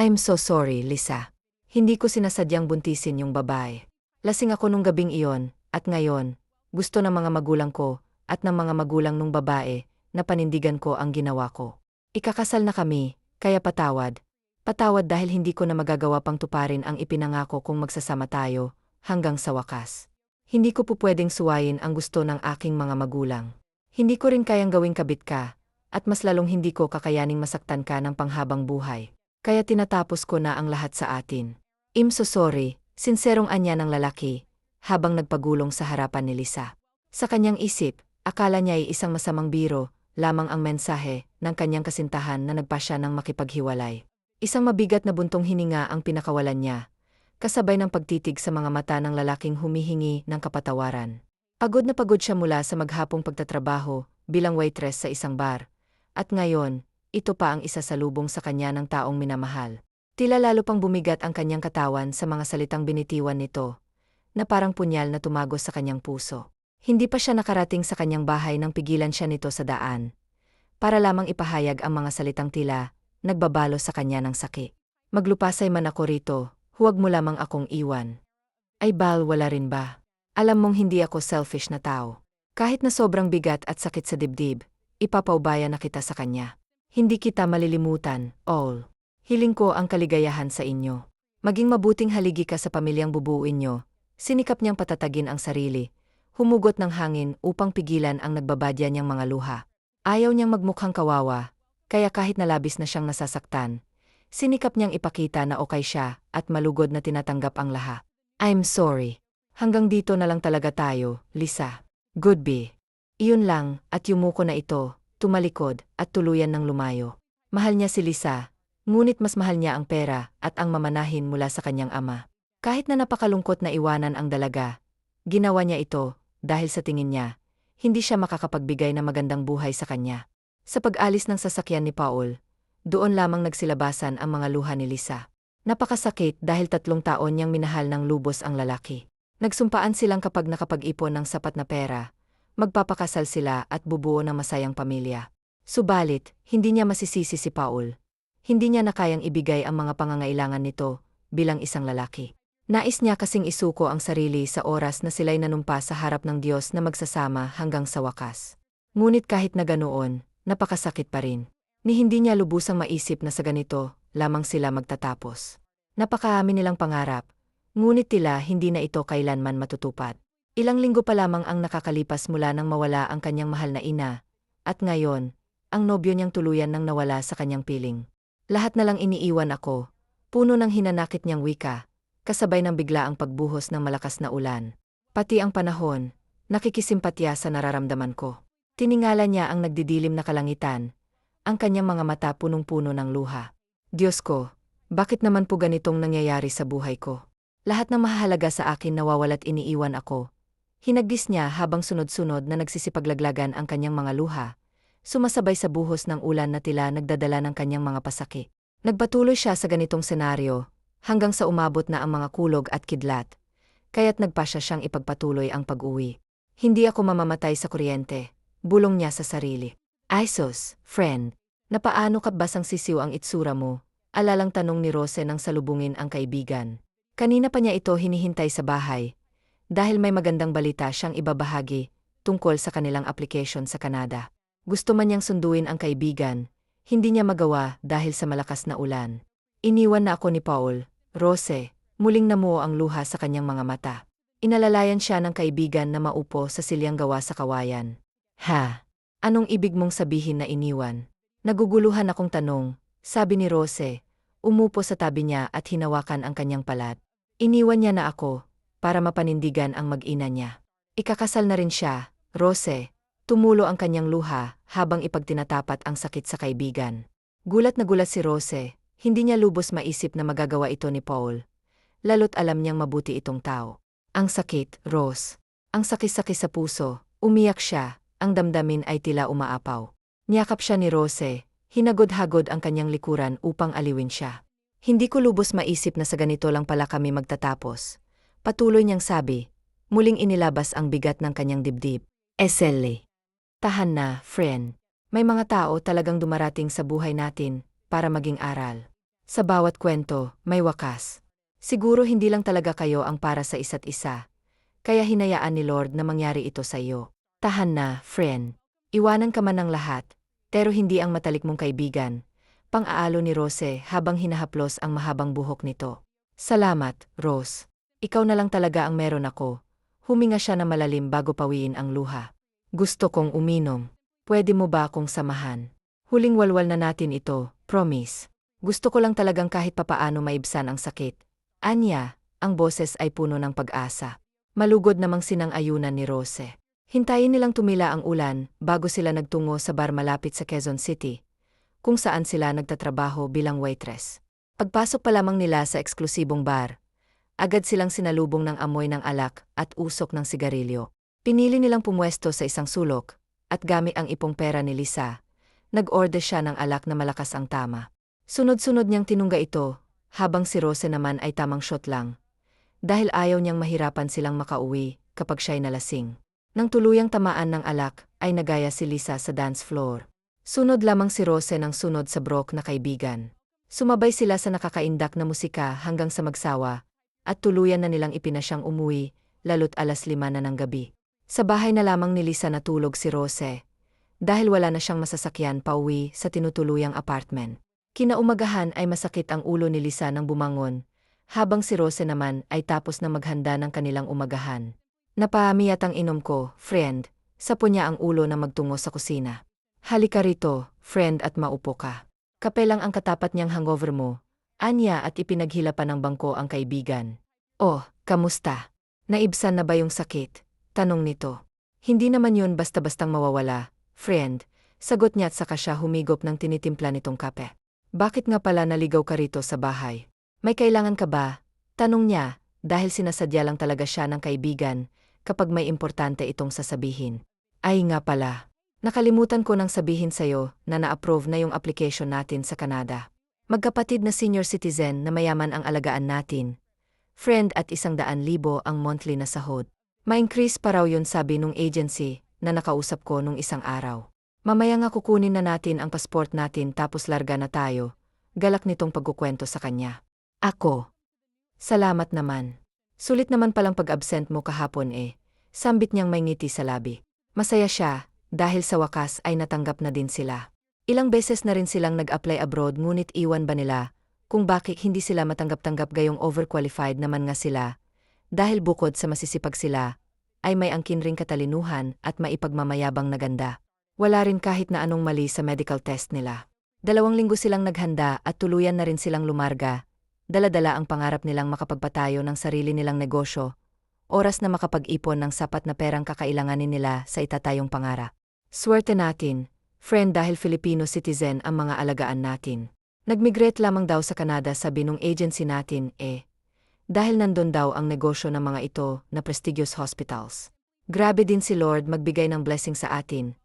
I'm so sorry, Lisa. Hindi ko sinasadyang buntisin yung babae. Lasing ako nung gabing iyon, at ngayon, gusto ng mga magulang ko, at ng mga magulang nung babae, na panindigan ko ang ginawa ko. Ikakasal na kami, kaya patawad. Patawad dahil hindi ko na magagawa pang tuparin ang ipinangako kung magsasama tayo, hanggang sa wakas. Hindi ko po pwedeng suwayin ang gusto ng aking mga magulang. Hindi ko rin kayang gawing kabit ka, at mas lalong hindi ko kakayaning masaktan ka ng panghabang buhay. Kaya tinatapos ko na ang lahat sa atin. I'm so sorry, sinserong anya ng lalaki, habang nagpagulong sa harapan ni Lisa. Sa kanyang isip, akala niya ay isang masamang biro, lamang ang mensahe ng kanyang kasintahan na nagpasya ng makipaghiwalay. Isang mabigat na buntong hininga ang pinakawalan niya, kasabay ng pagtitig sa mga mata ng lalaking humihingi ng kapatawaran. Pagod na pagod siya mula sa maghapong pagtatrabaho bilang waitress sa isang bar. At ngayon, ito pa ang isa sa lubong sa kanya ng taong minamahal. Tila lalo pang bumigat ang kanyang katawan sa mga salitang binitiwan nito, na parang punyal na tumagos sa kanyang puso. Hindi pa siya nakarating sa kanyang bahay nang pigilan siya nito sa daan, para lamang ipahayag ang mga salitang tila, nagbabalo sa kanya ng saki. Maglupasay man ako rito, huwag mo lamang akong iwan. Ay Bal, wala rin ba? Alam mong hindi ako selfish na tao. Kahit na sobrang bigat at sakit sa dibdib, ipapaubaya na kita sa kanya. Hindi kita malilimutan, all. Hiling ko ang kaligayahan sa inyo. Maging mabuting haligi ka sa pamilyang bubuuin nyo. Sinikap niyang patatagin ang sarili. Humugot ng hangin upang pigilan ang nagbabadya niyang mga luha. Ayaw niyang magmukhang kawawa, kaya kahit nalabis na siyang nasasaktan, sinikap niyang ipakita na okay siya at malugod na tinatanggap ang lahat. I'm sorry. Hanggang dito na lang talaga tayo, Lisa. Goodbye. Iyon lang, at yumuko na ito. Tumalikod, at tuluyan ng lumayo. Mahal niya si Lisa, ngunit mas mahal niya ang pera at ang mamanahin mula sa kanyang ama. Kahit na napakalungkot na iwanan ang dalaga, ginawa niya ito dahil sa tingin niya, hindi siya makakapagbigay ng magandang buhay sa kanya. Sa pag-alis ng sasakyan ni Paul, doon lamang nagsilabasan ang mga luha ni Lisa. Napakasakit dahil 3 taon niyang minahal ng lubos ang lalaki. Nagsumpaan silang kapag nakapag-ipon ng sapat na pera, magpapakasal sila at bubuo ng masayang pamilya. Subalit, hindi niya masisisi si Paul. Hindi niya na kayang ibigay ang mga pangangailangan nito bilang isang lalaki. Nais niya kasing isuko ang sarili sa oras na sila'y nanumpa sa harap ng Diyos na magsasama hanggang sa wakas. Ngunit kahit na ganoon, napakasakit pa rin. Ni hindi niya lubusang maisip na sa ganito lamang sila magtatapos. Napakahami nilang pangarap, ngunit tila hindi na ito kailanman matutupad. Ilang linggo pa lamang ang nakakalipas mula nang mawala ang kanyang mahal na ina, at ngayon, ang nobyo niyang tuluyan nang nawala sa kanyang piling. Lahat na lang iniiwan ako, puno ng hinanakit niyang wika, kasabay ng biglaang pagbuhos ng malakas na ulan. Pati ang panahon, nakikisimpatya sa nararamdaman ko. Tiningala niya ang nagdidilim na kalangitan, ang kanyang mga mata punong-puno ng luha. Diyos ko, bakit naman po ganitong nangyayari sa buhay ko? Lahat ng mahalaga sa akin nawawala't iniiwan ako. Hinagdis niya habang sunod-sunod na nagsisipaglaglagan ang kanyang mga luha, sumasabay sa buhos ng ulan na tila nagdadala ng kanyang mga pasaki. Nagpatuloy siya sa ganitong senaryo, hanggang sa umabot na ang mga kulog at kidlat, kaya't nagpasya siyang ipagpatuloy ang pag-uwi. Hindi ako mamamatay sa kuryente, bulong niya sa sarili. Ay sus, friend, napaano ka basang sisiw ang itsura mo? Alalang tanong ni Rose nang salubungin ang kaibigan. Kanina pa niya ito hinihintay sa bahay, dahil may magandang balita siyang ibabahagi tungkol sa kanilang application sa Canada. Gusto man niyang sunduin ang kaibigan, hindi niya magawa dahil sa malakas na ulan. Iniwan na ako ni Paul, Rose, muling namuo ang luha sa kanyang mga mata. Inalalayan siya ng kaibigan na maupo sa silyang gawa sa kawayan. Ha? Anong ibig mong sabihin na iniwan? Naguguluhan akong tanong, sabi ni Rose, umupo sa tabi niya at hinawakan ang kanyang palat. Iniwan niya na ako, para mapanindigan ang mag-ina niya. Ikakasal na rin siya, Rose. Tumulo ang kanyang luha habang ipagtinatapat ang sakit sa kaibigan. Gulat na gulat si Rose, hindi niya lubos maisip na magagawa ito ni Paul. Lalo't alam niyang mabuti itong tao. Ang sakit, Rose. Ang sakit-sakit sa puso, umiyak siya, ang damdamin ay tila umaapaw. Niyakap siya ni Rose, hinagod-hagod ang kanyang likuran upang aliwin siya. Hindi ko lubos maisip na sa ganito lang pala kami magtatapos. Patuloy niyang sabi, muling inilabas ang bigat ng kanyang dibdib. Eseli. Tahan na, friend. May mga tao talagang dumarating sa buhay natin para maging aral. Sa bawat kwento, may wakas. Siguro hindi lang talaga kayo ang para sa isa't isa. Kaya hinayaan ni Lord na mangyari ito sa iyo. Tahan na, friend. Iwanan ka man ng lahat, pero hindi ang matalik mong kaibigan. Pang-aalo ni Rose habang hinahaplos ang mahabang buhok nito. Salamat, Rose. Ikaw na lang talaga ang meron ako. Huminga siya na malalim bago pawiin ang luha. Gusto kong uminom. Pwede mo ba akong samahan? Huling walwal na natin ito, promise. Gusto ko lang talagang kahit papaano maibsan ang sakit. Anya, ang boses ay puno ng pag-asa. Malugod namang sinang-ayunan ni Rose. Hintayin nilang tumila ang ulan bago sila nagtungo sa bar malapit sa Quezon City, kung saan sila nagtatrabaho bilang waitress. Pagpasok pa lamang nila sa eksklusibong bar, agad silang sinalubong ng amoy ng alak at usok ng sigarilyo. Pinili nilang pumwesto sa isang sulok, at gamit ang ipong pera ni Lisa, nag-order siya ng alak na malakas ang tama. Sunod-sunod niyang tinungga ito, habang si Rose naman ay tamang shot lang. Dahil ayaw niyang mahirapan silang makauwi kapag siya'y nalasing. Nang tuluyang tamaan ng alak, ay nagaya si Lisa sa dance floor. Sunod lamang si Rose ng sunod sa brok na kaibigan. Sumabay sila sa nakakaindak na musika hanggang sa magsawa, at tuluyan na nilang ipinasyang umuwi, lalo't 5:00 na ng gabi. Sa bahay na lamang ni Lisa natulog si Rose, dahil wala na siyang masasakyan pauwi sa tinutuluyang apartment. Kinaumagahan ay masakit ang ulo ni Lisa nang bumangon, habang si Rose naman ay tapos na maghanda ng kanilang umagahan. Napamiyat ang inom ko, friend, sapo niya ang ulo na magtungo sa kusina. Halika rito, friend at maupo ka. Kape lang ang katapat niyang hangover mo, anya at ipinaghila pa ng bangko ang kaibigan. Oh, kamusta? Naibsan na ba yung sakit? Tanong nito. Hindi naman yun basta-bastang mawawala, friend, sagot niya at saka siya humigop ng tinitimpla nitong kape. Bakit nga pala naligaw ka rito sa bahay? May kailangan ka ba? Tanong niya, dahil sinasadya lang talaga siya ng kaibigan kapag may importante itong sasabihin. Ay nga pala. Nakalimutan ko nang sabihin sa'yo na na-approve na yung application natin sa Canada. Magkapatid na senior citizen na mayaman ang alagaan natin. Friend at 100,000 ang monthly na sahod. Ma-increase pa raw yun sabi nung agency na nakausap ko nung isang araw. Mamaya nga kukunin na natin ang passport natin tapos larga na tayo. Galak nitong pagkukwento sa kanya. Ako. Salamat naman. Sulit naman palang pag-absent mo kahapon eh. Sambit niyang may ngiti sa labi. Masaya siya, dahil sa wakas ay natanggap na din sila. Ilang beses na rin silang nag-apply abroad ngunit iwan ba nila kung bakit hindi sila matanggap-tanggap gayong overqualified naman nga sila. Dahil bukod sa masisipag sila, ay may angkin ring katalinuhan at maipagmamayabang na ganda. Wala rin kahit na anong mali sa medical test nila. 2 linggo silang naghanda at tuluyan na rin silang lumarga. Dala-dala ang pangarap nilang makapagpatayo ng sarili nilang negosyo. Oras na makapag-ipon ng sapat na perang kakailanganin nila sa itatayong pangarap. Swerte natin, friend dahil Filipino citizen ang mga alagaan natin. Nag-migrate lamang daw sa Canada sabi nung agency natin dahil nandun daw ang negosyo ng mga ito na prestigious hospitals. Grabe din si Lord magbigay ng blessing sa atin.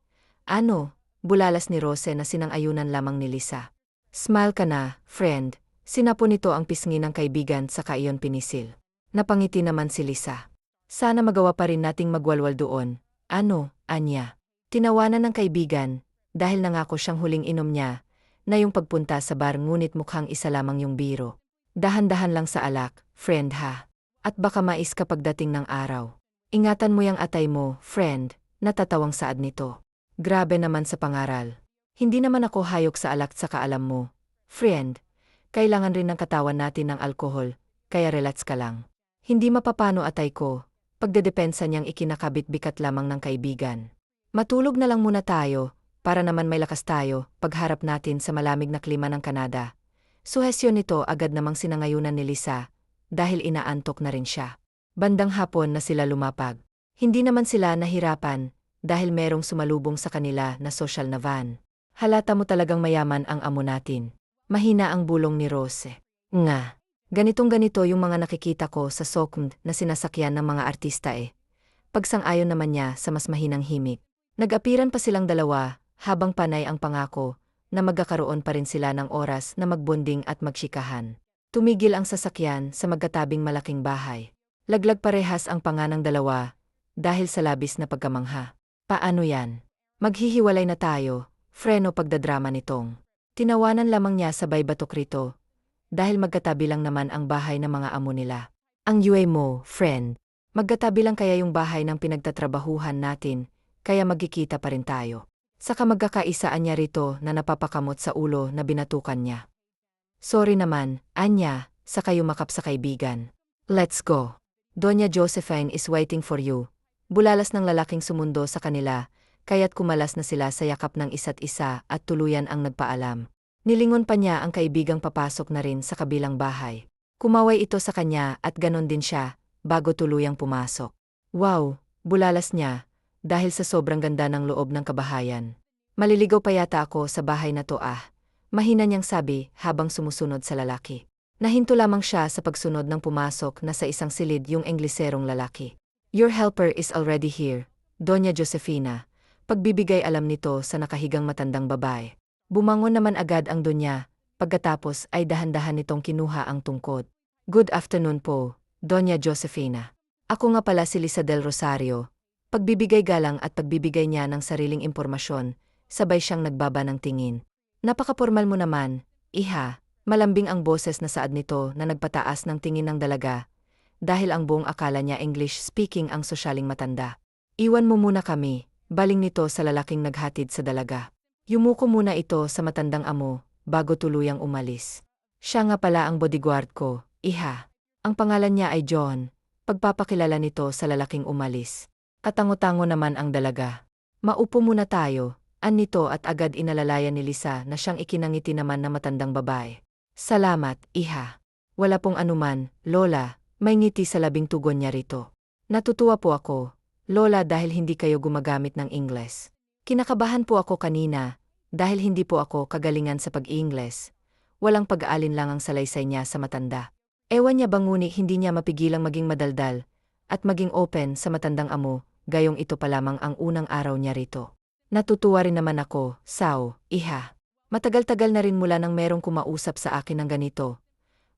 Ano? Bulalas ni Rose na sinang-ayunan lamang ni Lisa. Smile ka na, friend. Sinapo nito ang pisngi ng kaibigan saka iyon pinisil. Napangiti naman si Lisa. Sana magawa pa rin nating magwalwal doon. Ano, anya? Tinawanan ng kaibigan, dahil nangako siyang huling inom niya, na yung pagpunta sa bar ngunit mukhang isa lamang yung biro. Dahan-dahan lang sa alak, friend ha. At baka mais kapag dating ng araw. Ingatan mo yung atay mo, friend, natatawang saad nito. Grabe naman sa pangaral. Hindi naman ako hayok sa alak saka alam mo. Friend, kailangan rin ng katawan natin ng alkohol, kaya relax ka lang. Hindi mapapano atay ko, pagdedepensa niyang ikinakabit-bikat lamang ng kaibigan. Matulog na lang muna tayo, para naman may lakas tayo, pagharap natin sa malamig na klima ng Canada. Suhesyon nito agad namang sinangayunan ni Lisa, dahil inaantok na rin siya. Bandang hapon na sila lumapag. Hindi naman sila nahirapan, dahil merong sumalubong sa kanila na social na van. Halata mo talagang mayaman ang amo natin. Mahina ang bulong ni Rose. Nga. Ganitong-ganito yung mga nakikita ko sa sokm na sinasakyan ng mga artista Pagsang-ayon naman niya sa mas mahinang himik. Nag-apiran pa silang dalawa, habang panay ang pangako, na magkakaroon pa rin sila ng oras na magbonding at magsyikahan. Tumigil ang sasakyan sa magkatabing malaking bahay. Laglag parehas ang panga ng dalawa, dahil sa labis na pagkamangha. Paano yan? Maghihiwalay na tayo, freno pagdadrama nitong. Tinawanan lamang niya sabay batok rito. dahil magkatabi lang naman ang bahay ng mga amo nila. Ang UA mo, friend. Magkatabi lang kaya yung bahay ng pinagtatrabahuhan natin, kaya magkikita pa rin tayo. Saka magkakaisaan niya rito na napapakamot sa ulo na binatukan niya. Sorry naman, Anya, saka yumakap sa kaibigan. Let's go. Doña Josephine is waiting for you. Bulalas ng lalaking sumundo sa kanila, kaya't kumalas na sila sa yakap ng isa't isa at tuluyan ang nagpaalam. Nilingon pa niya ang kaibigang papasok na rin sa kabilang bahay. Kumaway ito sa kanya at ganon din siya, bago tuluyang pumasok. Wow, bulalas niya, dahil sa sobrang ganda ng loob ng kabahayan. Maliligaw pa yata ako sa bahay na to mahina niyang sabi habang sumusunod sa lalaki. Nahinto lamang siya sa pagsunod ng pumasok na sa isang silid yung Engleserong lalaki. Your helper is already here, Doña Josefina. Pagbibigay alam nito sa nakahigang matandang babae. Bumangon naman agad ang Doña, pagkatapos ay dahan-dahan nitong kinuha ang tungkod. Good afternoon po, Doña Josefina. Ako nga pala si Lisa del Rosario. Pagbibigay galang at pagbibigay niya ng sariling impormasyon, sabay siyang nagbaba ng tingin. Napaka-formal mo naman, iha. Malambing ang boses na saad nito na nagpataas ng tingin ng dalaga, dahil ang buong akala niya English-speaking ang sosyaling matanda. Iwan mo muna kami, baling nito sa lalaking naghatid sa dalaga. Yumuko muna ito sa matandang amo, bago tuluyang umalis. Siya nga pala ang bodyguard ko, iha. Ang pangalan niya ay John, pagpapakilala nito sa lalaking umalis. Katango-tango naman ang dalaga. Maupo muna tayo, nito at agad inalalayan ni Lisa na siyang ikinangiti naman na matandang babae. Salamat, iha. Wala pong anuman, Lola, may ngiti sa labing tugon niya rito. Natutuwa po ako, Lola, dahil hindi kayo gumagamit ng Ingles. Kinakabahan po ako kanina, dahil hindi po ako kagalingan sa pag-Ingles. Walang pag-aalin lang ang salaysay niya sa matanda. Ewan niya bang ngunit hindi niya mapigilang maging madaldal, at maging open sa matandang amo, gayong ito pa lamang ang unang araw niya rito. Natutuwa rin naman ako, Sao, iha. Matagal-tagal na rin mula nang merong kumausap sa akin ng ganito.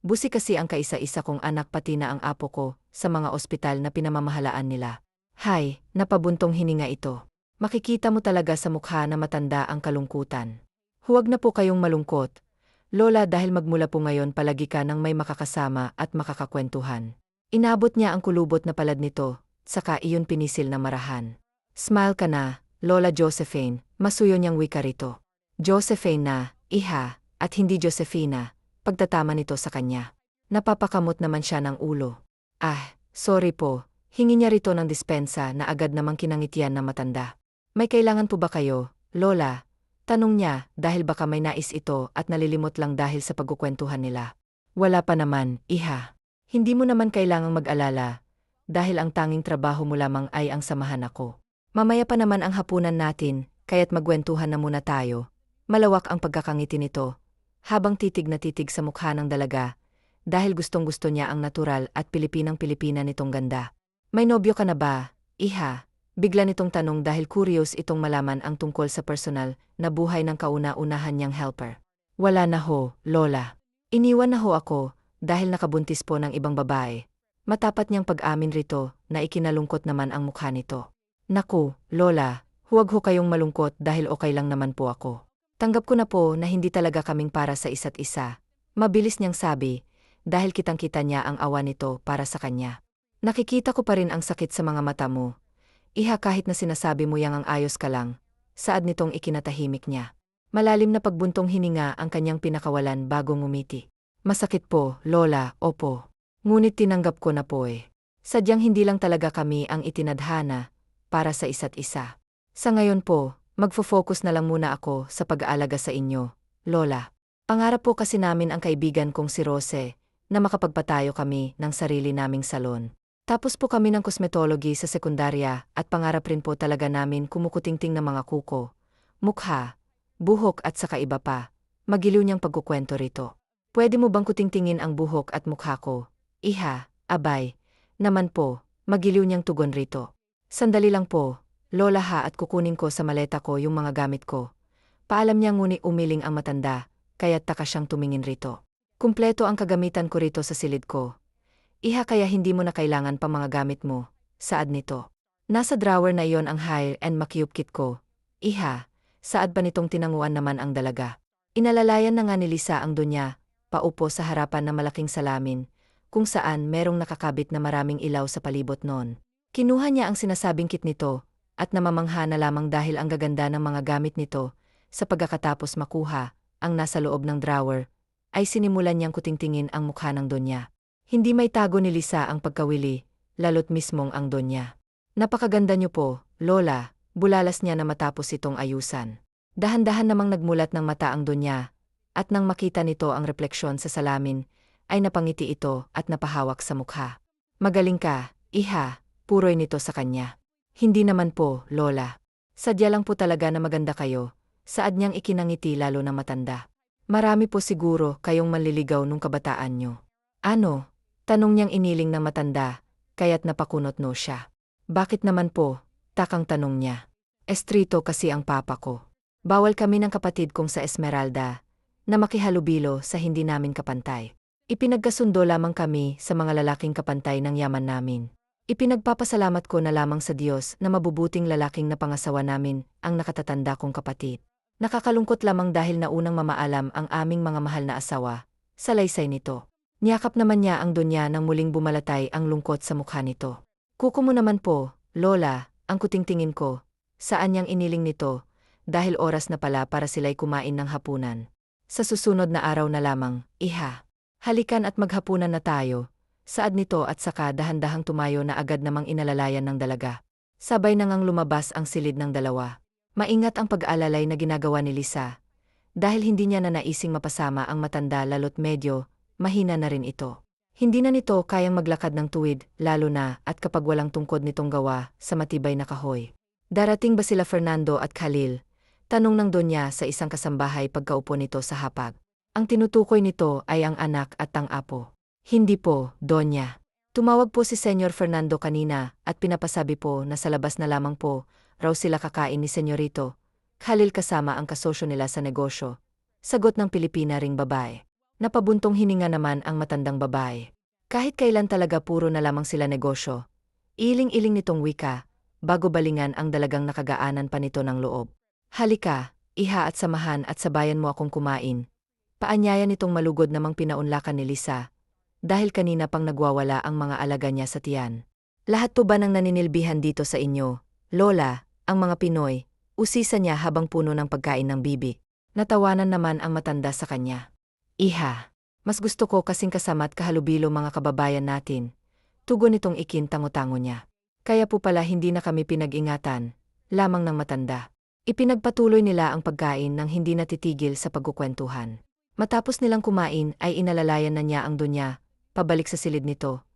Busi kasi ang kaisa-isa kong anak pati na ang apo ko sa mga ospital na pinamamahalaan nila. Hay, napabuntong hininga ito. Makikita mo talaga sa mukha na matanda ang kalungkutan. Huwag na po kayong malungkot, Lola, dahil magmula po ngayon palagi ka nang may makakasama at makakakwentuhan. Inabot niya ang kulubot na palad nito, saka iyon pinisil na marahan. Smile ka na, Lola Josephine, masuyo niyang wika rito. Josephine na, iha, at hindi Josefina, pagtatama nito sa kanya. Napapakamot naman siya ng ulo. Sorry po, hingi niya rito ng dispensa na agad namang kinangitian na matanda. May kailangan po ba kayo, Lola? Tanong niya, dahil baka may nais ito at nalilimot lang dahil sa pagkukwentuhan nila. Wala pa naman, iha. Hindi mo naman kailangang mag-alala, dahil ang tanging trabaho mo lamang ay ang samahan ako. Mamaya pa naman ang hapunan natin, kaya't magkwentuhan na muna tayo. Malawak ang pagkakangiti nito, habang titig na titig sa mukha ng dalaga, dahil gustong-gusto niya ang natural at Pilipinang-Pilipina nitong ganda. May nobyo ka na ba, iha? Bigla nitong tanong dahil curious itong malaman ang tungkol sa personal na buhay ng kauna-unahan niyang helper. Wala na ho, Lola. Iniwan na ho ako, dahil nakabuntis po ng ibang babae. Matapat niyang pag-amin rito na ikinalungkot naman ang mukha nito. Naku, Lola, huwag ho kayong malungkot dahil okay lang naman po ako. Tanggap ko na po na hindi talaga kaming para sa isa't isa. Mabilis niyang sabi, dahil kitang-kita niya ang awa nito para sa kanya. Nakikita ko pa rin ang sakit sa mga mata mo. Iha, kahit na sinasabi mo yang ang ayos ka lang, saad nitong ikinatahimik niya. Malalim na pagbuntong hininga ang kanyang pinakawalan bago ngumiti. Masakit po, Lola, opo. Ngunit tinanggap ko na po Sadyang hindi lang talaga kami ang itinadhana para sa isa't isa. Sa ngayon po, magfo-focus na lang muna ako sa pag-aalaga sa inyo, Lola. Pangarap po kasi namin ang kaibigan kong si Rose, na makapagpatayo kami ng sarili naming salon. Tapos po kami ng cosmetology sa sekundarya at pangarap rin po talaga namin kumukutingting ng mga kuko, mukha, buhok at saka iba pa. Magiliw niyang pagkukwento rito. Pwede mo bang kutingtingin ang buhok at mukha ko? Iha, abay. Naman po, magiliw niyang tugon rito. Sandali lang po, Lola ha, at kukunin ko sa maleta ko yung mga gamit ko. Paalam niya ngunit umiling ang matanda, kaya't taka siyang tumingin rito. Kumpleto ang kagamitan ko rito sa silid ko. Iha, kaya hindi mo na kailangan pa mga gamit mo, saad nito. Nasa drawer na iyon ang hair and makeup kit ko. Iha, saad pa nitong tinanguan naman ang dalaga. Inalalayan na nga ni Lisa ang Donya paupo sa harapan ng malaking salamin, kung saan merong nakakabit na maraming ilaw sa palibot noon. Kinuha niya ang sinasabing kit nito, at namamangha na lamang dahil ang gaganda ng mga gamit nito, sa pagkakatapos makuha, ang nasa loob ng drawer, ay sinimulan niyang kutingtingin ang mukha ng Donya. Hindi may tago ni Lisa ang pagkawili, lalo't mismong ang Donya. Napakaganda niyo po, Lola, bulalas niya na matapos itong ayusan. Dahan-dahan namang nagmulat ng mata ang Donya, at nang makita nito ang refleksyon sa salamin, ay napangiti ito at napahawak sa mukha. Magaling ka, iha, puroy nito sa kanya. Hindi naman po, Lola. Sadya lang po talaga na maganda kayo, saad niyang ikinangiti lalo na matanda. Marami po siguro kayong manliligaw nung kabataan niyo. Ano? Tanong niyang iniling ng matanda, kaya't napakunot no siya. Bakit naman po? Takang tanong niya. Estrito kasi ang papa ko. Bawal kami ng kapatid kong sa Esmeralda, na makihalubilo sa hindi namin kapantay. Ipinagkasundo lamang kami sa mga lalaking kapantay ng yaman namin. Ipinagpapasalamat ko na lamang sa Diyos na mabubuting lalaking napangasawa namin ang nakatatanda kong kapatid. Nakakalungkot lamang dahil naunang mamaalam ang aming mga mahal na asawa, sa laysay nito. Niyakap naman niya ang Donya nang muling bumalatay ang lungkot sa mukha nito. Kuko mo naman po, Lola, ang kutingtingin ko. Saan niyang iniling nito, dahil oras na pala para sila'y kumain ng hapunan. Sa susunod na araw na lamang, iha. Halikan at maghapunan na tayo. Saad nito at saka dahan-dahang tumayo na agad namang inalalayan ng dalaga. Sabay na ngang lumabas ang silid ng dalawa. Maingat ang pag-aalalay na ginagawa ni Lisa. Dahil hindi niya na naising mapasama ang matanda lalo't medyo, mahina na rin ito. Hindi na nito kayang maglakad ng tuwid, lalo na at kapag walang tungkod nitong gawa sa matibay na kahoy. Darating ba sila Fernando at Khalil? Tanong ng Donya sa isang kasambahay pagkaupo nito sa hapag. Ang tinutukoy nito ay ang anak at ang apo. Hindi po, Donya. Tumawag po si Senyor Fernando kanina at pinapasabi po na sa labas na lamang po, raw sila kakain ni Senyorito Khalil kasama ang kasosyo nila sa negosyo. Sagot ng Pilipina ring babae. Napabuntong hininga naman ang matandang babae. Kahit kailan talaga puro na lamang sila negosyo. Iling-iling nitong wika, bago balingan ang dalagang nakagaanan pa nito ng loob. Halika, iha at samahan at sabayan mo akong kumain. Paanyaya nitong malugod namang pinaunlakan ni Lisa, dahil kanina pang nagwawala ang mga alaga niya sa tiyan. Lahat po ba nang naninilbihan dito sa inyo, Lola, ang mga Pinoy, usisa niya habang puno ng pagkain ng bibi. Natawanan naman ang matanda sa kanya. Iha, mas gusto ko kasing kasama't kahalubilo mga kababayan natin. Tugon nitong ikintango-tango niya. Kaya po pala hindi na kami pinag-ingatan, lamang ng matanda. Ipinagpatuloy nila ang pagkain nang hindi natitigil sa pagkukwentuhan. Matapos nilang kumain ay inalalayan na niya ang Donya, pabalik sa silid nito.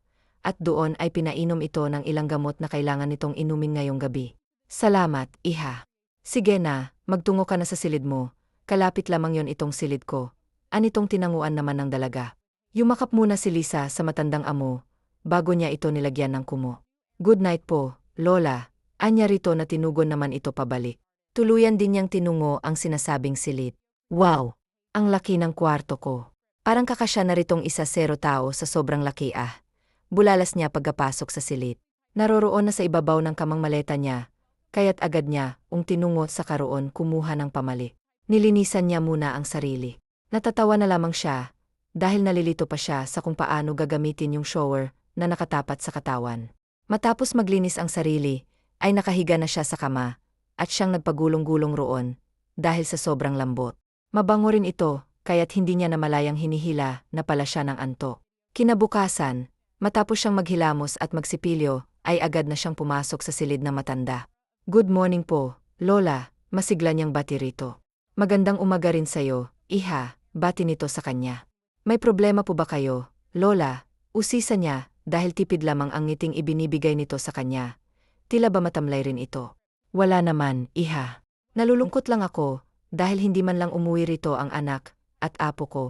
At doon ay pinainom ito ng ilang gamot na kailangan nitong inumin ngayong gabi. Salamat, iha. Sige na, magtungo ka na sa silid mo. Kalapit lamang yon itong silid ko. Anitong tinanguan naman ng dalaga. Yumakap muna si Lisa sa matandang amo, bago niya ito nilagyan ng kumo. Good night po, Lola. Anya rito na tinugon naman ito pabalik. Tuluyan din niyang tinungo ang sinasabing silid. Wow! Ang laki ng kwarto ko. Parang kakasya na ritong 1-0 tao sa sobrang laki ah. Bulalas niya pagkapasok sa silid. Naroroon na sa ibabaw ng kamang maleta niya, kaya't agad niya, tinungo sa karoon kumuha ng pamali. Nilinisan niya muna ang sarili. Natatawa na lamang siya, dahil nalilito pa siya sa kung paano gagamitin yung shower na nakatapat sa katawan. Matapos maglinis ang sarili, ay nakahiga na siya sa kama, at siyang nagpagulong-gulong roon, dahil sa sobrang lambot. Mabango rin ito, kaya't hindi niya namalayang hinihila na pala siya ng antok. Kinabukasan, matapos siyang maghilamos at magsipilyo, ay agad na siyang pumasok sa silid ng matanda. Good morning po, Lola, masigla niyang bati rito. Magandang umaga rin sa'yo, iha, bati nito sa kanya. May problema po ba kayo, Lola? Usisa niya, dahil tipid lamang ang ngiting ibinibigay nito sa kanya. Tila ba matamlay rin ito? Wala naman, iha. Nalulungkot lang ako, dahil hindi man lang umuwi rito ang anak at apo ko,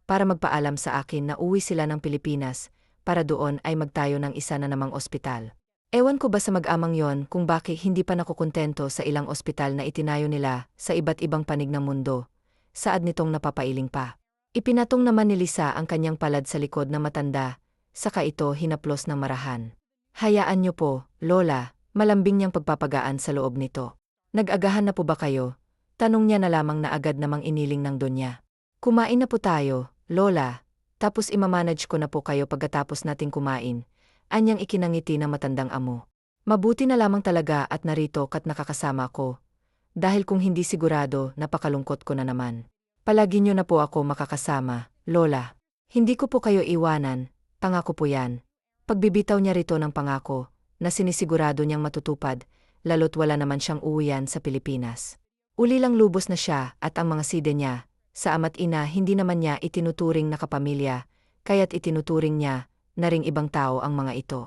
para magpaalam sa akin na uwi sila ng Pilipinas, para doon ay magtayo ng isa na namang ospital. Ewan ko ba sa mag-amang yon kung bakit hindi pa nakukontento sa ilang ospital na itinayo nila sa iba't ibang panig ng mundo, saad nitong napapailing pa. Ipinatong naman ni Lisa ang kanyang palad sa likod ng matanda, saka ito hinaplos ng marahan. Hayaan niyo po, Lola, malambing niyang pagpapagaan sa loob nito. Nag-agahan na po ba kayo? Tanong niya na lamang na agad namang iniling ng Donya. Kumain na po tayo, Lola. Tapos imamanage ko na po kayo pagkatapos nating kumain. Anyang ikinangiti ng matandang amo. Mabuti na lamang talaga at narito kat nakakasama ko. Dahil kung hindi sigurado, napakalungkot ko na naman. Palagi niyo na po ako makakasama, Lola. Hindi ko po kayo iwanan, pangako po yan. Pagbibitaw niya rito ng pangako, na sinisigurado niyang matutupad, lalo't wala naman siyang uwian sa Pilipinas. Uli lang lubos na siya at ang mga side niya, sa ama't ina hindi naman niya itinuturing na kapamilya, kaya't itinuturing niya na ring ibang tao ang mga ito.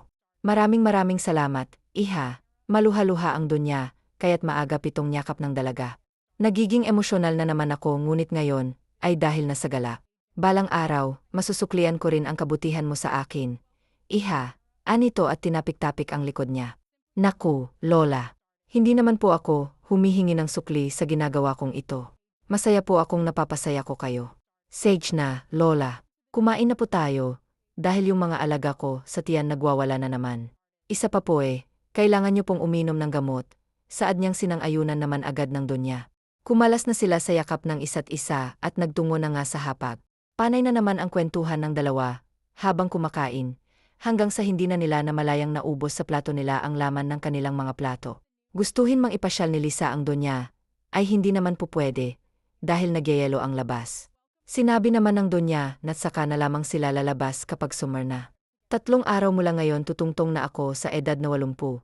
Maraming salamat, iha, maluha-luha ang dunya, kaya't maaga pitong yakap ng dalaga. Nagiging emosyonal na naman ako ngunit ngayon, ay dahil na sa gala. Balang araw, masusuklian ko rin ang kabutihan mo sa akin. Iha, anito at tinapik-tapik ang likod niya. Naku, Lola. Hindi naman po ako humihingi ng sukli sa ginagawa kong ito. Masaya po akong napapasaya ko kayo. Sage na, Lola. Kumain na po tayo, dahil yung mga alaga ko sa tiyan nagwawala na naman. Isa pa po kailangan niyo pong uminom ng gamot. Saad niyang sinang-ayunan naman agad ng dunya. Kumalas na sila sa yakap ng isa't isa at nagtungo na nga sa hapag. Panay na naman ang kwentuhan ng dalawa, habang kumakain, hanggang sa hindi na nila na malayang naubos sa plato nila ang laman ng kanilang mga plato. Gustuhin mang ipasyal ni Lisa ang donya, ay hindi naman po pwede, dahil nagyayelo ang labas. Sinabi naman ng donya na saka na lamang sila lalabas kapag summer na. 3 araw mula ngayon tutungtong na ako sa edad na 80.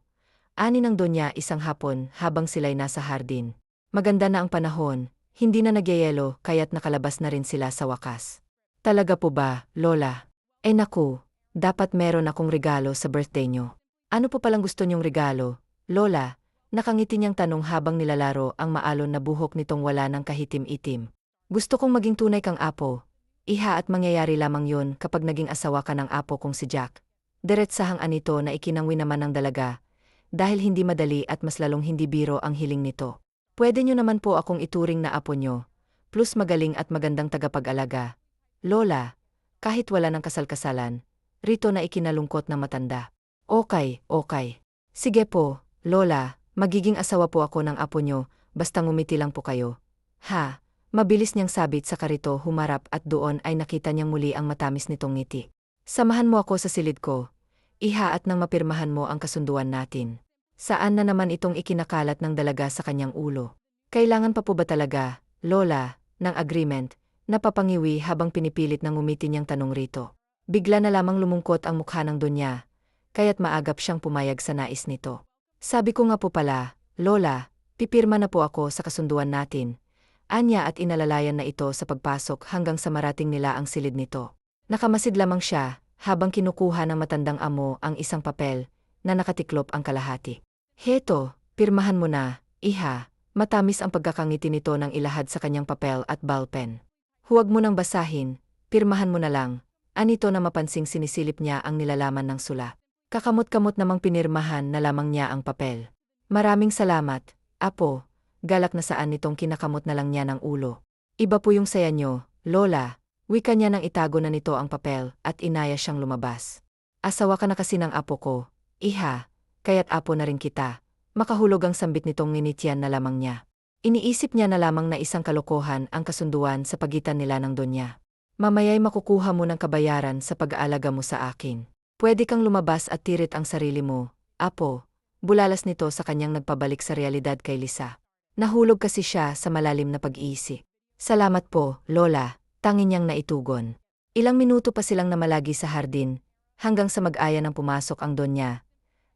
Ani ng donya isang hapon habang sila'y nasa hardin. Maganda na ang panahon, hindi na nagyayelo kaya't nakalabas na rin sila sa wakas. Talaga po ba, Lola? Naku, dapat meron akong regalo sa birthday nyo. Ano po palang gusto nyong regalo, Lola? Nakangiti niyang tanong habang nilalaro ang maalon na buhok nitong wala ng kahitim-itim. Gusto kong maging tunay kang apo. Iha at mangyayari lamang yun kapag naging asawa ka ng apo kong si Jack. Diretsahang anito na ikinangwi naman ng dalaga. Dahil hindi madali at mas lalong hindi biro ang hiling nito. Pwede nyo naman po akong ituring na apo nyo, plus magaling at magandang tagapag-alaga. Lola, kahit wala ng kasal-kasalan, rito na ikinalungkot ng matanda. Okay. Sige po, Lola, magiging asawa po ako ng apo nyo, basta ngumiti lang po kayo. Ha, mabilis niyang sabit sa karito humarap at doon ay nakita niyang muli ang matamis nitong ngiti. Samahan mo ako sa silid ko. Iha at nang mapirmahan mo ang kasunduan natin. Saan na naman itong ikinakalat ng dalaga sa kanyang ulo? Kailangan pa po ba talaga, Lola, ng agreement, napapangiwi habang pinipilit ng ngumiti niyang tanong rito. Bigla na lamang lumungkot ang mukha ng donya, kaya't maagap siyang pumayag sa nais nito. Sabi ko nga po pala, Lola, pipirma na po ako sa kasunduan natin. Anya at inalalayan na ito sa pagpasok hanggang sa marating nila ang silid nito. Nakamasid lamang siya, habang kinukuha ng matandang amo ang isang papel, na nakatiklop ang kalahati. Heto, pirmahan mo na, iha, matamis ang pagkakangiti nito nang ilahad sa kanyang papel at ballpen. Huwag mo nang basahin, pirmahan mo na lang, anito na mapansing sinisilip niya ang nilalaman ng sula. Kakamot-kamot namang pinirmahan na lamang niya ang papel. Maraming salamat, apo, galak na saan nitong kinakamot na lang niya ng ulo. Iba po yung saya nyo, Lola, wika niya nang itago na nito ang papel at inaya siyang lumabas. Asawa ka na kasi ng apo ko. Iha, kaya't apo na rin kita. Makahulog ang sambit nitong nginitian na lamang niya. Iniisip niya na lamang na isang kalokohan ang kasunduan sa pagitan nila ng donya. Mamaya'y makukuha mo ng kabayaran sa pag-aalaga mo sa akin. Pwede kang lumabas at tirit ang sarili mo, apo. Bulalas nito sa kanyang nagpabalik sa realidad kay Lisa. Nahulog kasi siya sa malalim na pag-iisip. Salamat po, Lola, tanging niyang naitugon. Ilang minuto pa silang namalagi sa hardin, hanggang sa mag-aya ng pumasok ang donya.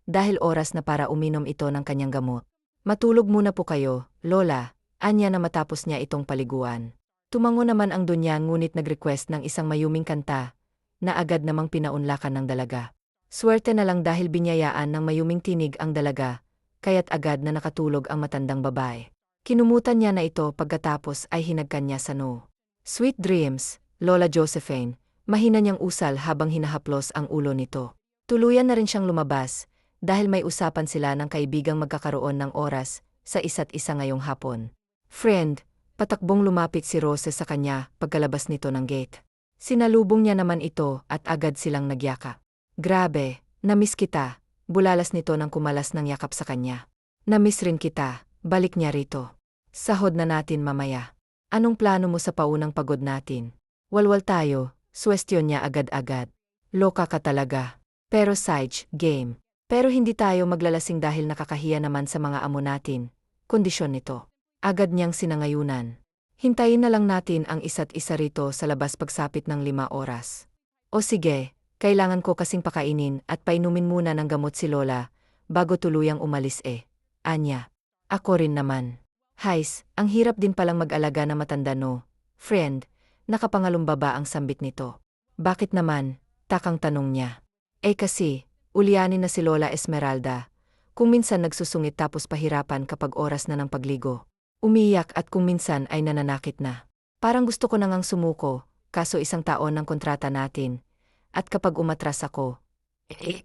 Dahil oras na para uminom ito ng kanyang gamot. Matulog muna po kayo, Lola, anya na matapos niya itong paliguan. Tumango naman ang donya ngunit nag-request ng isang mayuming kanta, na agad namang pinaunlakan ng dalaga. Swerte na lang dahil binyayaan ng mayuming tinig ang dalaga, kaya't agad na nakatulog ang matandang babae. Kinumutan niya na ito pagkatapos ay hinagkan niya sa no. Sweet dreams, Lola Josephine, mahina niyang usal habang hinahaplos ang ulo nito. Tuluyan na rin siyang lumabas, dahil may usapan sila ng kaibigang magkakaroon ng oras sa isa't isa ngayong hapon. Friend, patakbong lumapit si Rose sa kanya pagkalabas nito ng gate. Sinalubong niya naman ito at agad silang nagyaka. Grabe, namiss kita, bulalas nito nang kumalas ng yakap sa kanya. Namiss rin kita, balik niya rito. Sahod na natin mamaya. Anong plano mo sa paunang pagod natin? Walwal tayo, suwestyon niya agad-agad. Loka ka talaga. Pero Sage, game. Pero hindi tayo maglalasing dahil nakakahiya naman sa mga amo natin. Kondisyon nito. Agad niyang sinangayunan. Hintayin na lang natin ang isa't isa rito sa labas pagsapit ng 5 oras. O sige, kailangan ko kasing pakainin at painumin muna ng gamot si Lola bago tuluyang umalis Anya. Ako rin naman. Hais, ang hirap din palang mag-alaga na matanda no. Friend, nakapangalumbaba ang sambit nito. Bakit naman? Takang tanong niya. Kasi, ulyanin na si Lola Esmeralda. Kung minsan nagsusungit tapos pahirapan kapag oras na ng pagligo. Umiyak at kung minsan ay nananakit na. Parang gusto ko nang sumuko, kaso 1 taon ng kontrata natin. At kapag umatras ako,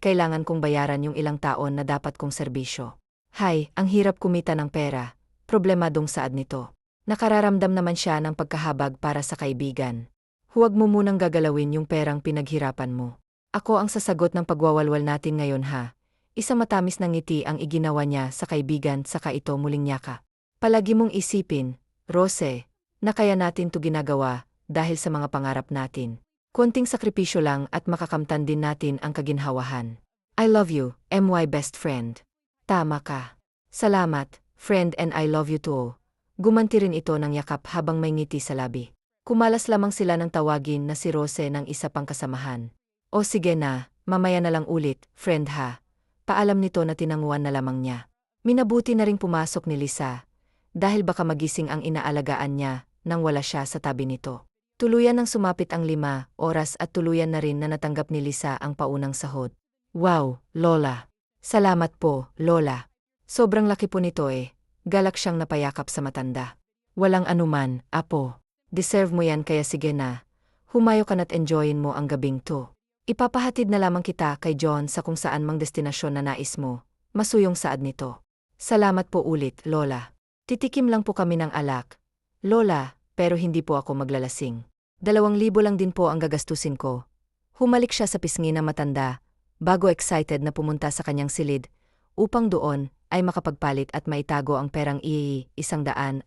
kailangan kong bayaran yung ilang taon na dapat kong serbisyo. Hay, ang hirap kumita ng pera. Problemadong saad nito. Nakararamdam naman siya ng pagkahabag para sa kaibigan. Huwag mo munang gagalawin yung perang pinaghirapan mo. Ako ang sasagot ng pagwawalwal natin ngayon ha. Isang matamis na ngiti ang iginawa niya sa kaibigan saka ito muling nyaka. Palagi mong isipin, Rose, na kaya natin to ginagawa dahil sa mga pangarap natin. Konting sakripisyo lang at makakamtan din natin ang kaginhawahan. I love you, my best friend. Tama ka. Salamat, friend and I love you too. Gumanti rin ito ng yakap habang may ngiti sa labi. Kumalas lamang sila ng tawagin na si Rose ng isa pang kasamahan. O sige na, mamaya na lang ulit, friend ha. Paalam nito na tinanguan na lamang niya. Minabuti na ring pumasok ni Lisa. Dahil baka magising ang inaalagaan niya nang wala siya sa tabi nito. Tuluyan nang sumapit ang 5 oras at tuluyan na rin na natanggap ni Lisa ang paunang sahod. Wow, Lola. Salamat po, Lola. Sobrang laki po nito Galak siyang napayakap sa matanda. Walang anuman, apo. Deserve mo yan kaya sige na. Humayo ka na't enjoyin mo ang gabing to. Ipapahatid na lamang kita kay John sa kung saan mang destinasyon na nais mo. Masuyong saad nito. Salamat po ulit, Lola. Titikim lang po kami ng alak. Lola, pero hindi po ako maglalasing. 2,000 lang din po ang gagastusin ko. Humalik siya sa pisngi na matanda, bago excited na pumunta sa kanyang silid, upang doon ay makapagpalit at maitago ang perang 150,000